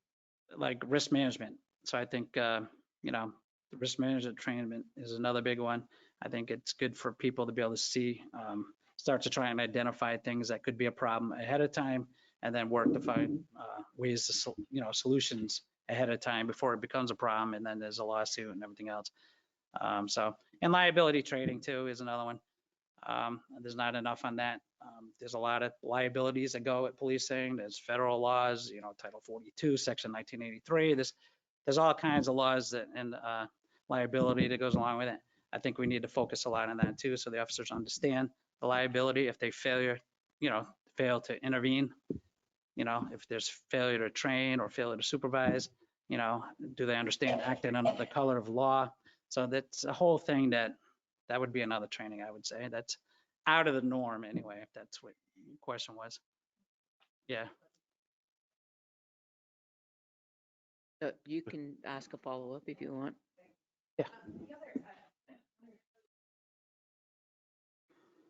Speaker 11: like risk management. So I think, the risk management training is another big one. I think it's good for people to be able to see, start to try and identify things that could be a problem ahead of time, and then work to find ways to, solutions ahead of time before it becomes a problem, and then there's a lawsuit and everything else. And liability training too is another one. There's not enough on that. There's a lot of liabilities that go with policing. There's federal laws, Title 42, Section 1983. There's all kinds of laws that and liability that goes along with it. I think we need to focus a lot on that too, so the officers understand the liability if they fail to intervene. If there's failure to train or failure to supervise, do they understand acting under the color of law? So that's a whole thing that would be another training, I would say. That's out of the norm anyway, if that's what your question was. Yeah.
Speaker 3: You can ask a follow-up if you want.
Speaker 11: Yeah.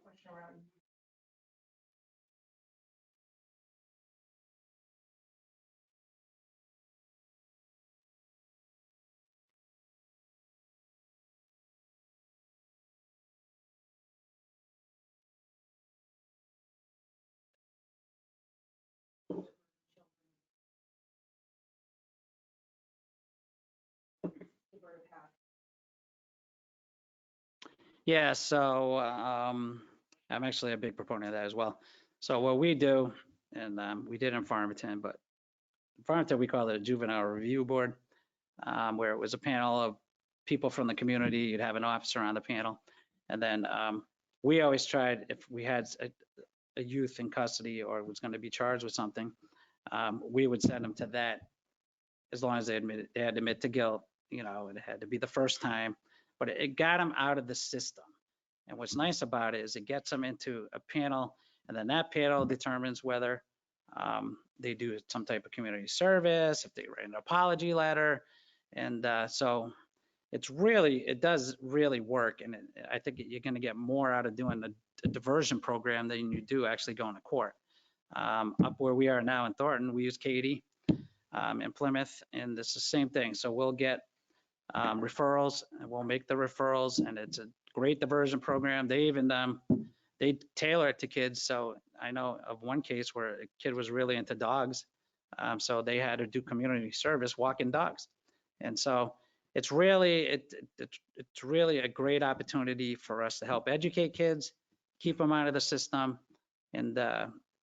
Speaker 13: Question around.
Speaker 11: Yeah, so I'm actually a big proponent of that as well. So what we do, and we did in Farmington, but in Farmington we call it a Juvenile Review Board, where it was a panel of people from the community. You'd have an officer on the panel, and then we always tried, if we had a youth in custody or was going to be charged with something, we would send them to that, as long as they had to admit to guilt. It had to be the first time, but it got them out of the system. And what's nice about it is it gets them into a panel, and then that panel determines whether they do some type of community service, if they write an apology letter. And so it does really work. And I think you're going to get more out of doing a diversion program than you do actually going to court. Up where we are now in Thornton, we use Katie in Plymouth, and it's the same thing. So we'll get referrals, and we'll make the referrals, and it's a great diversion program. They even they tailor it to kids. So I know of one case where a kid was really into dogs, so they had to do community service walking dogs. And so it's really a great opportunity for us to help educate kids, keep them out of the system, and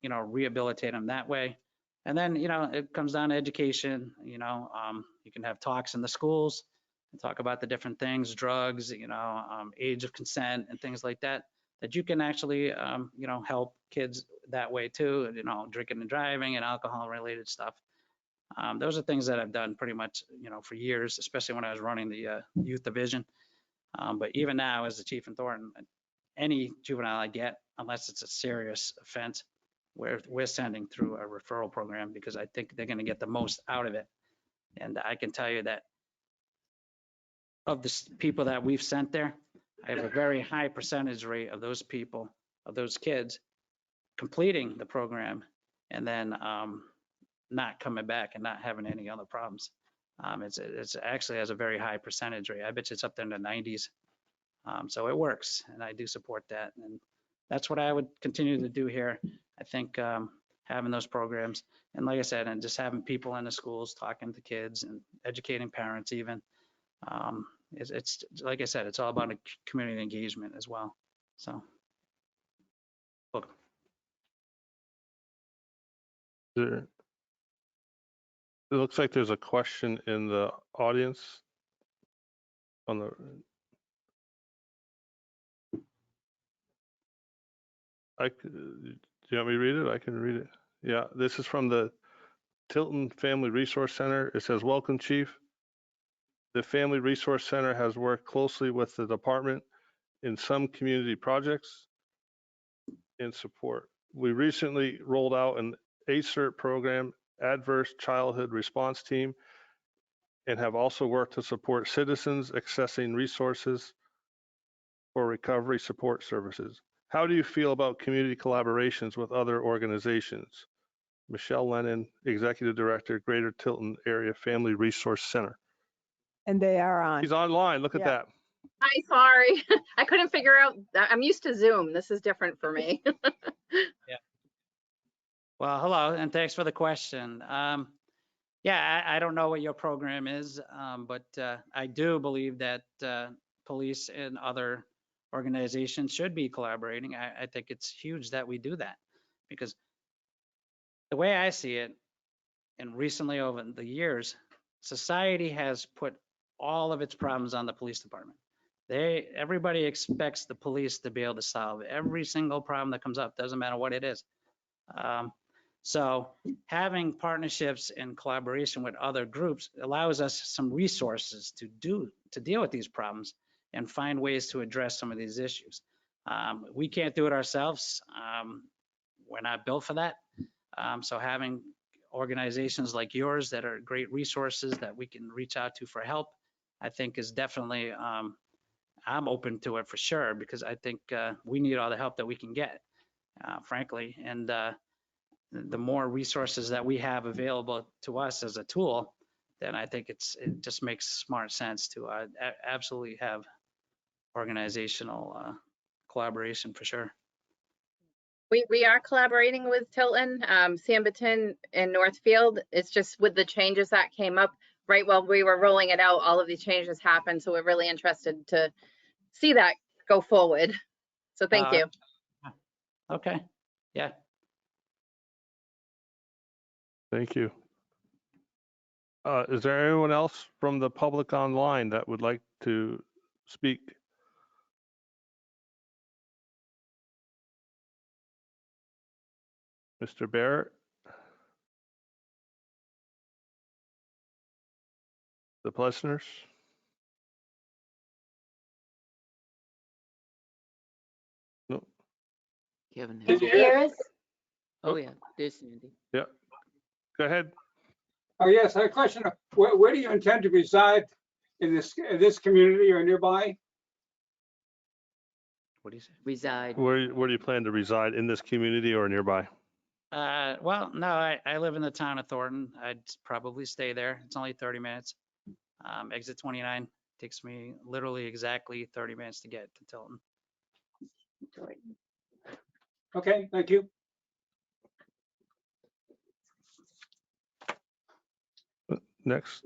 Speaker 11: rehabilitate them that way. And then it comes down to education. You can have talks in the schools and talk about the different things, drugs, age of consent and things like that you can actually help kids that way too. Drinking and driving and alcohol related stuff. Those are things that I've done pretty much, for years, especially when I was running the youth division. But even now as the chief in Thornton, any juvenile I get, unless it's a serious offense, we're sending through a referral program, because I think they're going to get the most out of it. And I can tell you that of the people that we've sent there, I have a very high percentage rate of those people, of those kids, completing the program and then not coming back and not having any other problems. It's actually has a very high percentage rate. I bet you it's up there in the 90s. So it works, and I do support that. And that's what I would continue to do here. I think having those programs, and like I said, and just having people in the schools talking to kids and educating parents even. It's like I said, it's all about a community engagement as well. So. Look.
Speaker 2: It looks like there's a question in the audience on the. Do you want me to read it? I can read it. Yeah, this is from the Tilton Family Resource Center. It says, "Welcome, Chief. The Family Resource Center has worked closely with the department in some community projects and support. We recently rolled out an ACERT program, Adverse Childhood Response Team, and have also worked to support citizens accessing resources for recovery support services. How do you feel about community collaborations with other organizations?" Michelle Lennon, Executive Director, Greater Tilton Area Family Resource Center.
Speaker 8: And they are on.
Speaker 2: He's online. Look at that.
Speaker 14: Hi, sorry. I couldn't figure out. I'm used to Zoom. This is different for me.
Speaker 11: Yeah. Well, hello, and thanks for the question. Yeah, I don't know what your program is, but I do believe that police and other organizations should be collaborating. I think it's huge that we do that, because the way I see it, and recently over the years, society has put all of its problems on the police department. Everybody expects the police to be able to solve every single problem that comes up, doesn't matter what it is. So having partnerships and collaboration with other groups allows us some resources to deal with these problems and find ways to address some of these issues. We can't do it ourselves. We're not built for that. So having organizations like yours that are great resources that we can reach out to for help, I think is definitely, I'm open to it for sure, because I think we need all the help that we can get, frankly. And the more resources that we have available to us as a tool, then I think it just makes smart sense to absolutely have organizational collaboration for sure.
Speaker 14: We are collaborating with Tilton, Samberton, and Northfield. It's just with the changes that came up right while we were rolling it out, all of these changes happened. So we're really interested to see that go forward. So thank you.
Speaker 11: Okay. Yeah.
Speaker 2: Thank you. Is there anyone else from the public online that would like to speak? Mr. Barrett? The Plesners? No.
Speaker 3: Kevin.
Speaker 9: Did you hear
Speaker 10: us?
Speaker 3: Oh, yeah, there's Sandy.
Speaker 2: Yeah. Go ahead.
Speaker 9: Oh, yes, I have a question. Where do you intend to reside in this community or nearby?
Speaker 11: What do you say?
Speaker 3: Reside.
Speaker 2: Where do you plan to reside, in this community or nearby?
Speaker 11: Well, no, I live in the town of Thornton. I'd probably stay there. It's only 30 minutes. Exit 29 takes me literally exactly 30 minutes to get to Tilton.
Speaker 9: Okay, thank you.
Speaker 2: Next.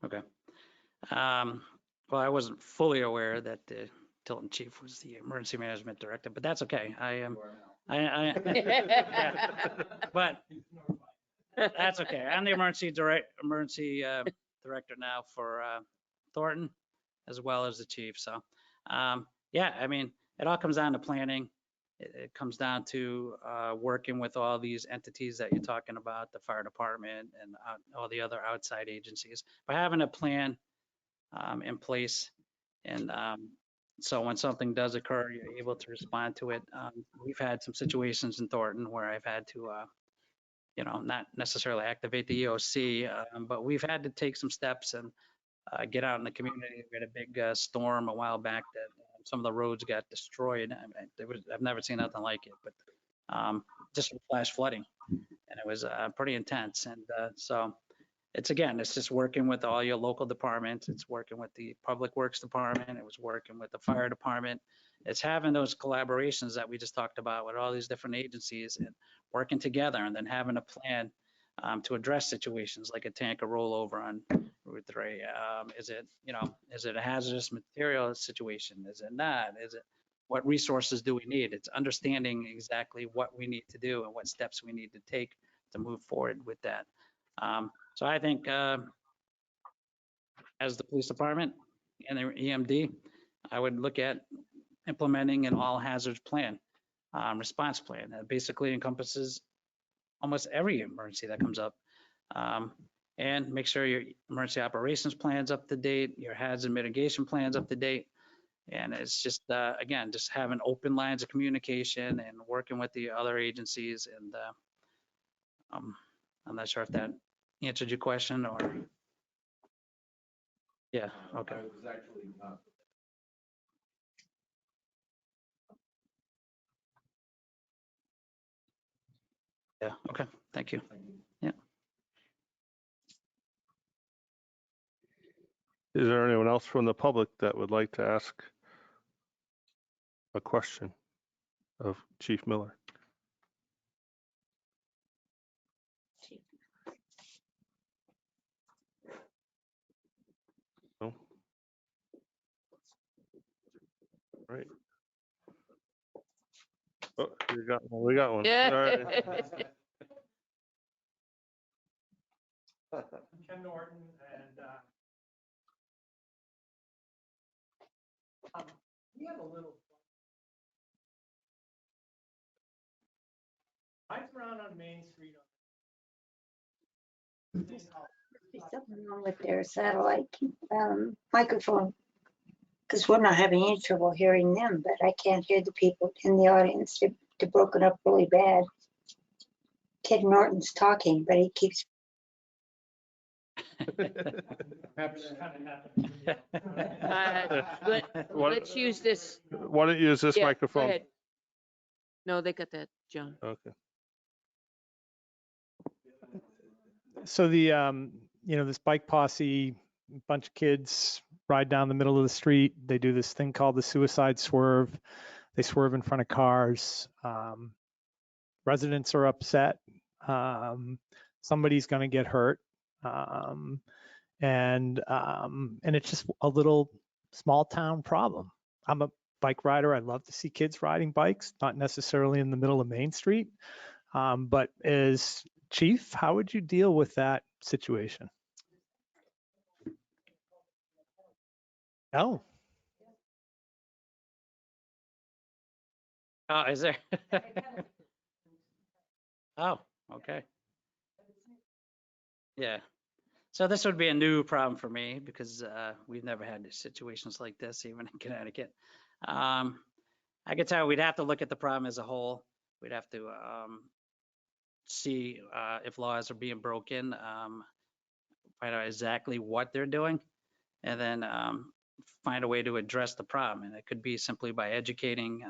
Speaker 11: Okay. Well, I wasn't fully aware that the Tilton chief was the emergency management director, but that's okay. I am, yeah, but that's okay. I'm the emergency director now for Thornton, as well as the chief. So, yeah, I mean, it all comes down to planning. It comes down to working with all these entities that you're talking about, the fire department and all the other outside agencies. By having a plan in place, and so when something does occur, you're able to respond to it. We've had some situations in Thornton where I've had to, not necessarily activate the EOC, but we've had to take some steps and get out in the community. We had a big storm a while back that some of the roads got destroyed. I've never seen nothing like it, but just flash flooding, and it was pretty intense. And so it's just working with all your local departments. It's working with the Public Works Department. It was working with the fire department. It's having those collaborations that we just talked about with all these different agencies and working together, and then having a plan to address situations like a tanker rollover on Route 3. Is it a hazardous material situation? Is it not? What resources do we need? It's understanding exactly what we need to do and what steps we need to take to move forward with that. So I think as the police department and the EMD, I would look at implementing an all hazards plan, response plan that basically encompasses almost every emergency that comes up. And make sure your emergency operations plan's up to date, your hazard mitigation plan's up to date. And it's just, again, just having open lines of communication and working with the other agencies. And I'm not sure if that answered your question or. Yeah, okay. Yeah, okay, thank you. Yeah.
Speaker 2: Is there anyone else from the public that would like to ask a question of Chief Miller? No? Right. Oh, we got one.
Speaker 3: Yeah.
Speaker 2: All right.
Speaker 15: Ken Norton, and we have a little. I around on Main Street.
Speaker 10: There's something wrong with their satellite microphone, because we're not having any trouble hearing them, but I can't hear the people in the audience. They're broken up really bad. Kid Norton's talking, but he keeps.
Speaker 3: Let's use this.
Speaker 2: Why don't you use this
Speaker 3: Yeah, go
Speaker 2: microphone?
Speaker 3: ahead. No, they got that, John.
Speaker 2: Okay.
Speaker 15: So this bike posse, bunch of kids ride down the middle of the street. They do this thing called the suicide swerve. They swerve in front of cars. Residents are upset. Somebody's going to get hurt. And it's just a little small town problem. I'm a bike rider. I love to see kids riding bikes, not necessarily in the middle of Main Street. But as chief, how would you deal with that situation? Oh.
Speaker 11: Oh, is there? Oh, okay. Yeah. So this would be a new problem for me because we've never had situations like this, even in Connecticut. I could tell we'd have to look at the problem as a whole. We'd have to see if laws are being broken, find out exactly what they're doing, and then find a way to address the problem. And it could be simply by educating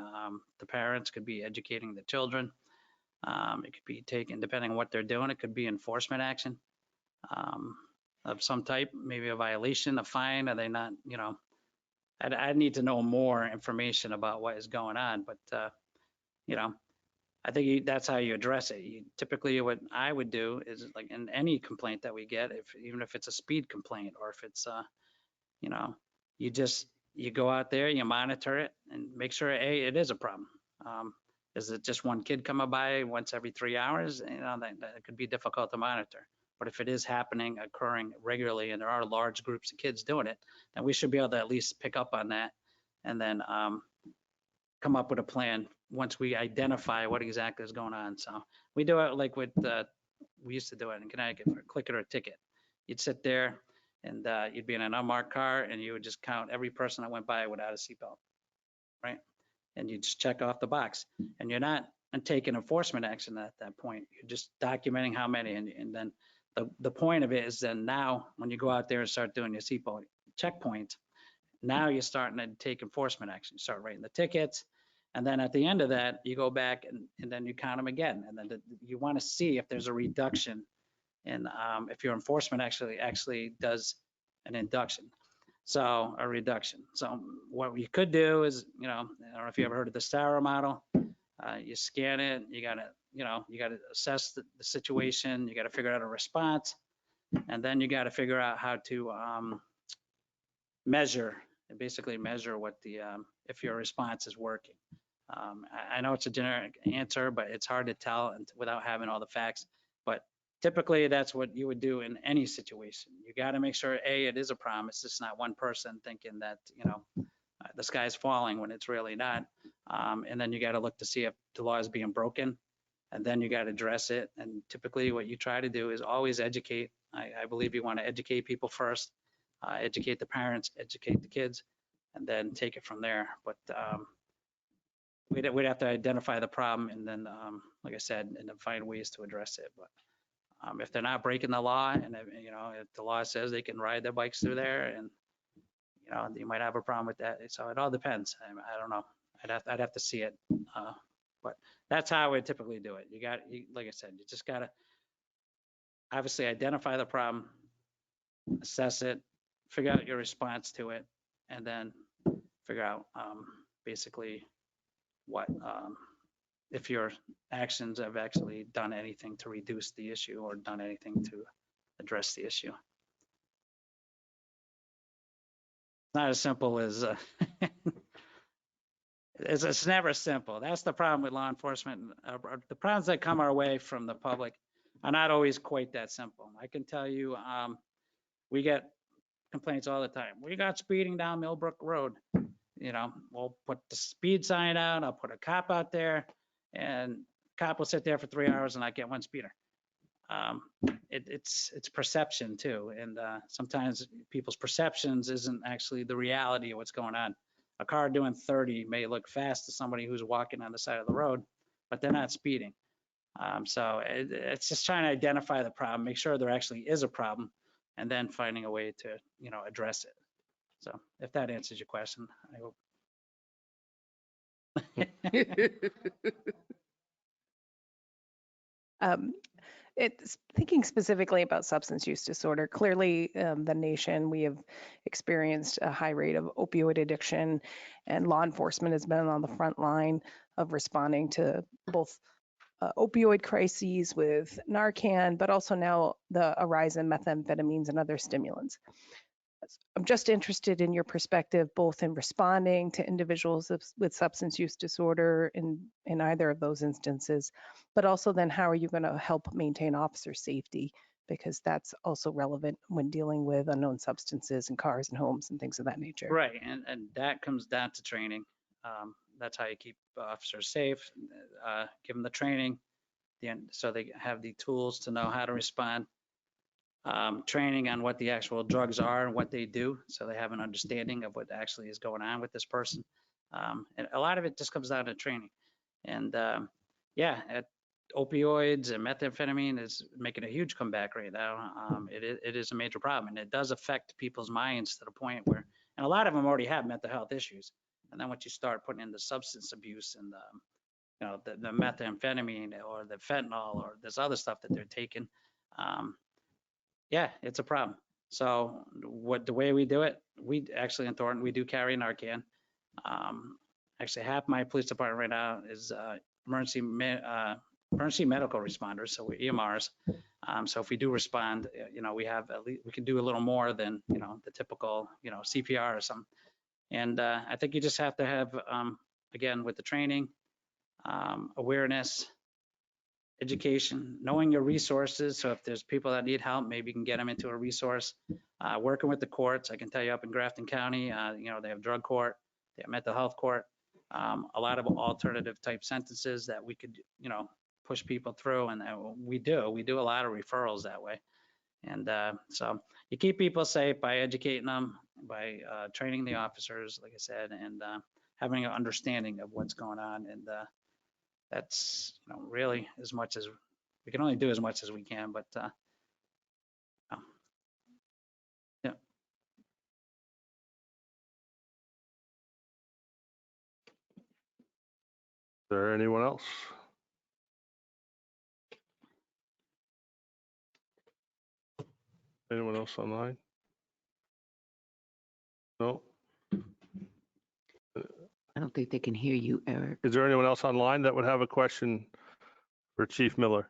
Speaker 11: the parents, could be educating the children. It could be taken, depending on what they're doing, it could be enforcement action of some type, maybe a violation, a fine. Are they not, I'd need to know more information about what is going on. But, I think that's how you address it. Typically, what I would do is like in any complaint that we get, even if it's a speed complaint or if it's, you know, you go out there, you monitor it and make sure, it is a problem. Is it just one kid coming by once every 3 hours? You know, that could be difficult to monitor. But if it is occurring regularly, and there are large groups of kids doing it, then we should be able to at least pick up on that and then come up with a plan once we identify what exactly is going on. So we do it like with, we used to do it in Connecticut for a click it or a ticket. You'd sit there and you'd be in an unmarked car and you would just count every person that went by without a seatbelt, right? And you just check off the box, and you're not taking enforcement action at that point. You're just documenting how many, and then the point of it is then now when you go out there and start doing your seatbelt checkpoint, now you're starting to take enforcement action. You start writing the tickets, and then at the end of that, you go back and then you count them again, and then you want to see if there's a reduction in if your enforcement actually does an induction. So a reduction. So what you could do is, you know, I don't know if you ever heard of the SARA model. You scan it, you gotta assess the situation, you gotta figure out a response, and then you gotta figure out how to basically measure what the, if your response is working. I know it's a generic answer, but it's hard to tell without having all the facts. But typically, that's what you would do in any situation. You got to make sure, it is a problem. It's just not one person thinking that, you know, the sky's falling when it's really not. And then you got to look to see if the law is being broken, and then you got to address it. And typically what you try to do is always educate. I believe you want to educate people first, educate the parents, educate the kids, and then take it from there. But we'd have to identify the problem and then, like I said, and then find ways to address it. But if they're not breaking the law, and you know, if the law says they can ride their bikes through there, and you know, you might have a problem with that. So it all depends. I don't know. I'd have to see it. But that's how I would typically do it. Like I said, you just gotta obviously identify the problem, assess it, figure out your response to it, and then figure out basically what if your actions have actually done anything to reduce the issue or done anything to address the issue. Not as simple as it's never simple. That's the problem with law enforcement. The problems that come our way from the public are not always quite that simple. I can tell you, we get complaints all the time. We got speeding down Millbrook Road. You know, we'll put the speed sign out. I'll put a cop out there, and cop will sit there for 3 hours and not get one speeder. It's perception too, and sometimes people's perceptions isn't actually the reality of what's going on. A car doing 30 may look fast to somebody who's walking on the side of the road, but they're not speeding. So it's just trying to identify the problem, make sure there actually is a problem, and then finding a way to, you know, address it. So if that answers your question, I hope.
Speaker 13: It's thinking specifically about substance use disorder. Clearly, the nation, we have experienced a high rate of opioid addiction, and law enforcement has been on the front line of responding to both opioid crises with Narcan, but also now the rise in methamphetamines and other stimulants. I'm just interested in your perspective, both in responding to individuals with substance use disorder in either of those instances, but also then how are you going to help maintain officer safety? Because that's also relevant when dealing with unknown substances in cars and homes and things of that nature.
Speaker 11: Right, and that comes down to training. That's how you keep officers safe, give them the training, so they have the tools to know how to respond. Training on what the actual drugs are and what they do, so they have an understanding of what actually is going on with this person. And a lot of it just comes down to training. And opioids and methamphetamine is making a huge comeback right now. It is a major problem, and it does affect people's minds to the point where, and a lot of them already have mental health issues. And then once you start putting in the substance abuse and the methamphetamine or the fentanyl or this other stuff that they're taking, it's a problem. So the way we do it, we actually in Thornton, we do carry Narcan. Actually half my police department right now is emergency medical responders, so we're EMRs. So if we do respond, we have at least, we can do a little more than, the typical, CPR or something. And I think you just have to have, again, with the training, awareness, education, knowing your resources. So if there's people that need help, maybe you can get them into a resource. Working with the courts, I can tell you up in Grafton County, they have drug court, they have mental health court, a lot of alternative type sentences that we could, push people through. And we do a lot of referrals that way. And so you keep people safe by educating them, by training the officers, like I said, and having an understanding of what's going on. And that's, really as much as we can only do as much as we can, but yeah.
Speaker 2: Is there anyone else? Anyone else online? No?
Speaker 3: I don't think they can hear you, Eric.
Speaker 2: Is there anyone else online that would have a question for Chief Miller?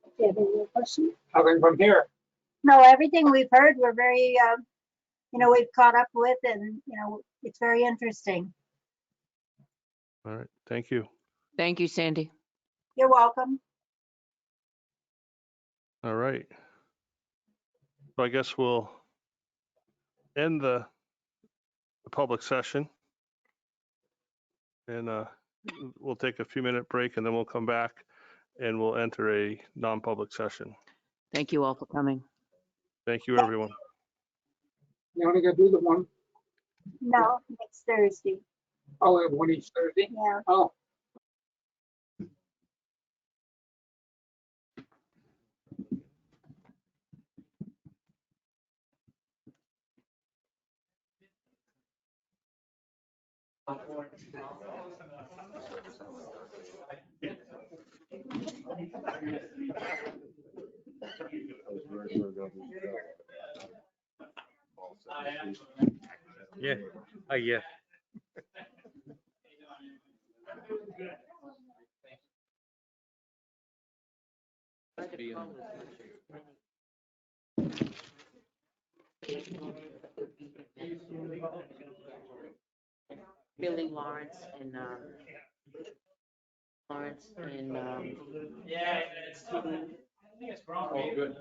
Speaker 10: Do you have any question?
Speaker 9: Nothing from here.
Speaker 10: No, everything we've heard, we're very, we've caught up with, and, it's very interesting.
Speaker 2: All right, thank you.
Speaker 3: Thank you, Sandy.
Speaker 10: You're welcome.
Speaker 2: All right. So I guess we'll end the public session. And we'll take a few minute break and then we'll come back and we'll enter a non-public session.
Speaker 3: Thank you all for coming.
Speaker 2: Thank you, everyone.
Speaker 9: You only gonna do the one?
Speaker 10: No, next Thursday.
Speaker 9: Oh, we have one each Thursday?
Speaker 10: Yeah.
Speaker 9: Oh.
Speaker 7: Yeah. Yeah.
Speaker 3: Billy Lawrence and
Speaker 11: Yeah, it's
Speaker 7: Oh, good.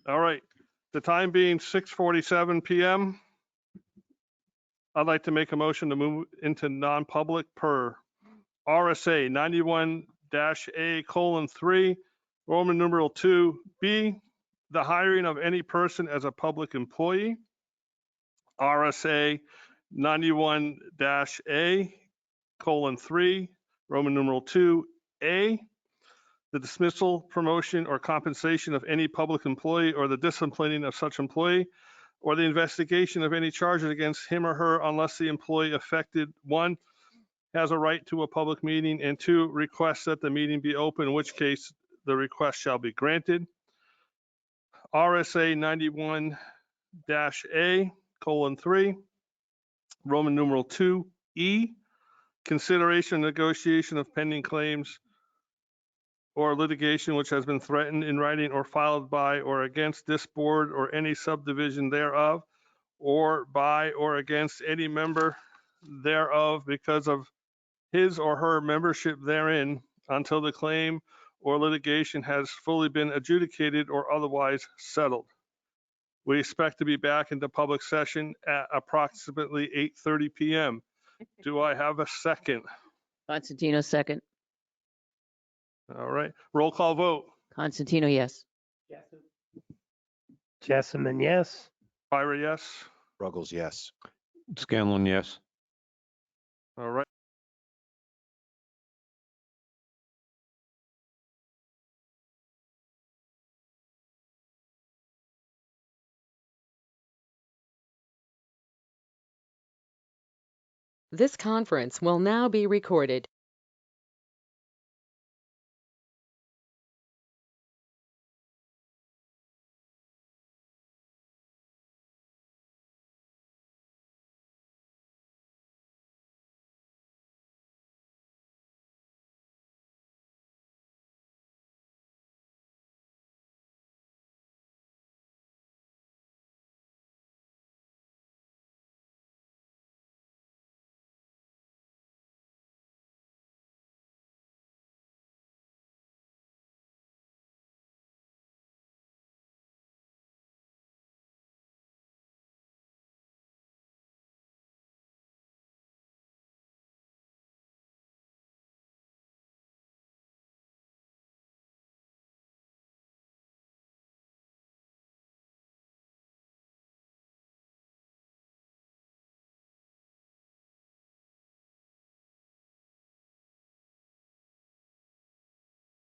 Speaker 2: All right, the time being 6:47 PM. I'd like to make a motion to move into non-public per RSA 91-A:3, Roman numeral 2B, the hiring of any person as a public employee. RSA 91-A:3, Roman numeral 2A, the dismissal, promotion, or compensation of any public employee or the disciplining of such employee, or the investigation of any charges against him or her unless the employee affected, 1, has a right to a public meeting, and 2, requests that the meeting be open, in which case the request shall be granted. RSA 91-A:3, Roman numeral 2E, consideration and negotiation of pending claims or litigation which has been threatened in writing or filed by or against this board or any subdivision thereof, or by or against any member thereof because of his or her membership therein, until the claim or litigation has fully been adjudicated or otherwise settled. We expect to be back into public session at approximately 8:30 PM. Do I have a second?
Speaker 3: Constantino, second.
Speaker 2: All right, roll call vote.
Speaker 3: Constantino, yes.
Speaker 5: Jessamine, yes.
Speaker 2: Ira, yes.
Speaker 4: Ruggles, yes.
Speaker 7: Scanlon, yes.
Speaker 2: All right.
Speaker 1: This conference will now be recorded.